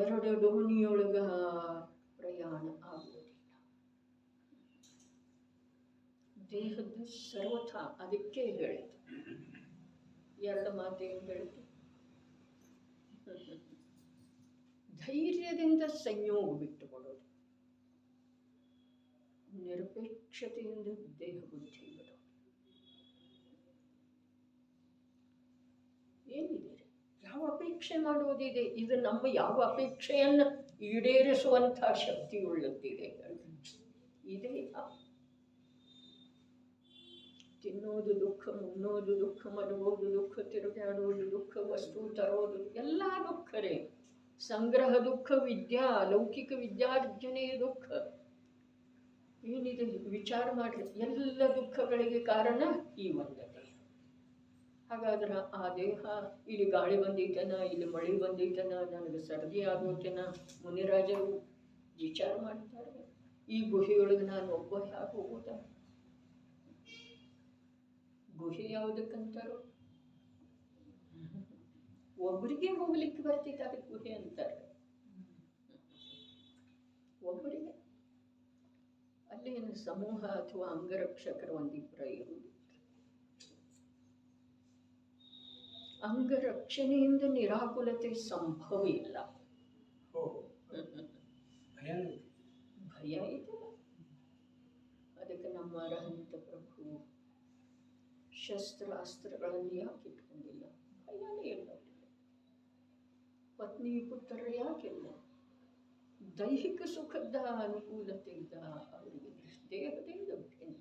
ಎರಡು ಡೋಣಿಯೊಳಗ ಪ್ರಯಾಣ ಆಗುವುದಿಲ್ಲ. ದೇಹದ ಸರ್ವಥ ಅದಕ್ಕೆ ಹೇಳಿತು. ಎರಡು ಮಾತೇನು ಹೇಳಿತು? ಧೈರ್ಯದಿಂದ ಸಂಯೋಗ ಬಿಟ್ಟುಕೊಡೋದು, ನಿರಪೇಕ್ಷತೆಯಿಂದ ದೇಹ ಬುದ್ಧಿ ಬಿಡೋದು. ಏನಿದೆ? ಯಾವ ಅಪೇಕ್ಷೆ ಮಾಡುವುದಿದೆ? ಇದು ನಮ್ಮ ಯಾವ ಅಪೇಕ್ಷೆಯನ್ನು ಈಡೇರಿಸುವಂಥ ಶಕ್ತಿಯುಳ್ಳದ್ದಿದೆ? ಇದೇ ತಿನ್ನೋದು ದುಃಖ, ಉಣ್ಣೋದು ದುಃಖ, ಮಲಗೋದು ದುಃಖ, ತಿರುಗಾಡೋದು ದುಃಖ, ವಸ್ತು ತರೋದು ಎಲ್ಲ ದುಃಖರೇ. ಸಂಗ್ರಹ ದುಃಖ, ಲೌಕಿಕ ವಿದ್ಯಾರ್ಜನೆಯ ದುಃಖ ಏನಿದೆ ವಿಚಾರ ಮಾಡ್ರಿ. ಎಲ್ಲ ದುಃಖಗಳಿಗೆ ಕಾರಣ ಈ ಒಂದು ದೇಹ. ಹಾಗಾದ್ರೆ ಆ ದೇಹ, ಇಲ್ಲಿ ಗಾಳಿ ಬಂದೈತನ, ಇಲ್ಲಿ ಮಳೆ ಬಂದೈತನ, ನನಗೆ ಸರ್ದಿ ಆಗೋತನ, ಮುನಿರಾಜರು ವಿಚಾರ ಮಾಡ್ತಾರೆ. ಈ ಗುಹೆಯೊಳಗೆ ನಾನು ಒಬ್ಬ ಹೇಗೆ ಹೋಗೋದ? ಗುಹೆ ಯಾವುದಕ್ಕಂತಾರೋ? ಒಬ್ಬರಿಗೆ ಹೋಗ್ಲಿಕ್ಕೆ ಬರ್ತೈತೆ, ಅದಕ್ಕೆ ಗುಹೆ ಅಂತಾರೆ. ಒಬ್ಬರಿಗೆ ಅಲ್ಲೇನು ಸಮೂಹ ಅಥವಾ ಅಂಗರಕ್ಷಕರು ಒಂದಿಬ್ಬರ ಇರುವುದು. ಅಂಗರಕ್ಷಣೆಯಿಂದ ನಿರಾಕುಲತೆ ಸಂಭವ ಇಲ್ಲ. ಭಯ ಇದೆ. ನಮ್ಮ ಅರಹಂತ ಪ್ರಭು ಶಸ್ತ್ರಾಸ್ತ್ರಗಳನ್ನು ಯಾಕೆ ಇಟ್ಕೊಂಡಿಲ್ಲ? ಭಯನೇ ಇಲ್ಲ ಅವರಿಗೆ. ಪತ್ನಿ ಪುತ್ರರು ಯಾಕಿಲ್ಲ? ದೈಹಿಕ ಸುಖದ ಅನುಕೂಲತೆಯಿಂದ ಅವರಿಗೆ ದೇಹದಿಂದ ಭಿನ್ನ.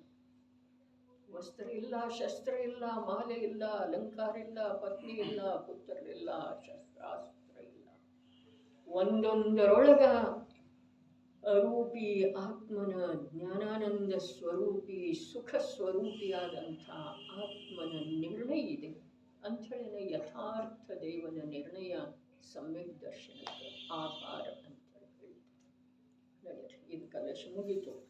ವಸ್ತ್ರ ಇಲ್ಲ, ಶಸ್ತ್ರ ಇಲ್ಲ, ಮಾಲೆ ಇಲ್ಲ, ಅಲಂಕಾರ ಇಲ್ಲ, ಪತ್ನಿ ಇಲ್ಲ, ಪುತ್ರರಿಲ್ಲ, ಶಸ್ತ್ರಾಸ್ತ್ರ ಇಲ್ಲ. ಒಂದೊಂದರೊಳಗ ಅರೂಪಿ ಆತ್ಮನ ಜ್ಞಾನಾನಂದ ಸ್ವರೂಪಿ ಸುಖ ಸ್ವರೂಪಿಯಾದಂಥ ಆತ್ಮನ ನಿರ್ಣಯ ಇದೆ ಅಂಥೇಳಿ ಯಥಾರ್ಥ ದೇವನ ನಿರ್ಣಯ ಸಮ್ಯಕ್ ದರ್ಶನಕ್ಕೆ ಆಧಾರ ಅಂತ ಹೇಳ್ತಾರೆ. ಇದು ಕಲಶ ಮುಗಿತು.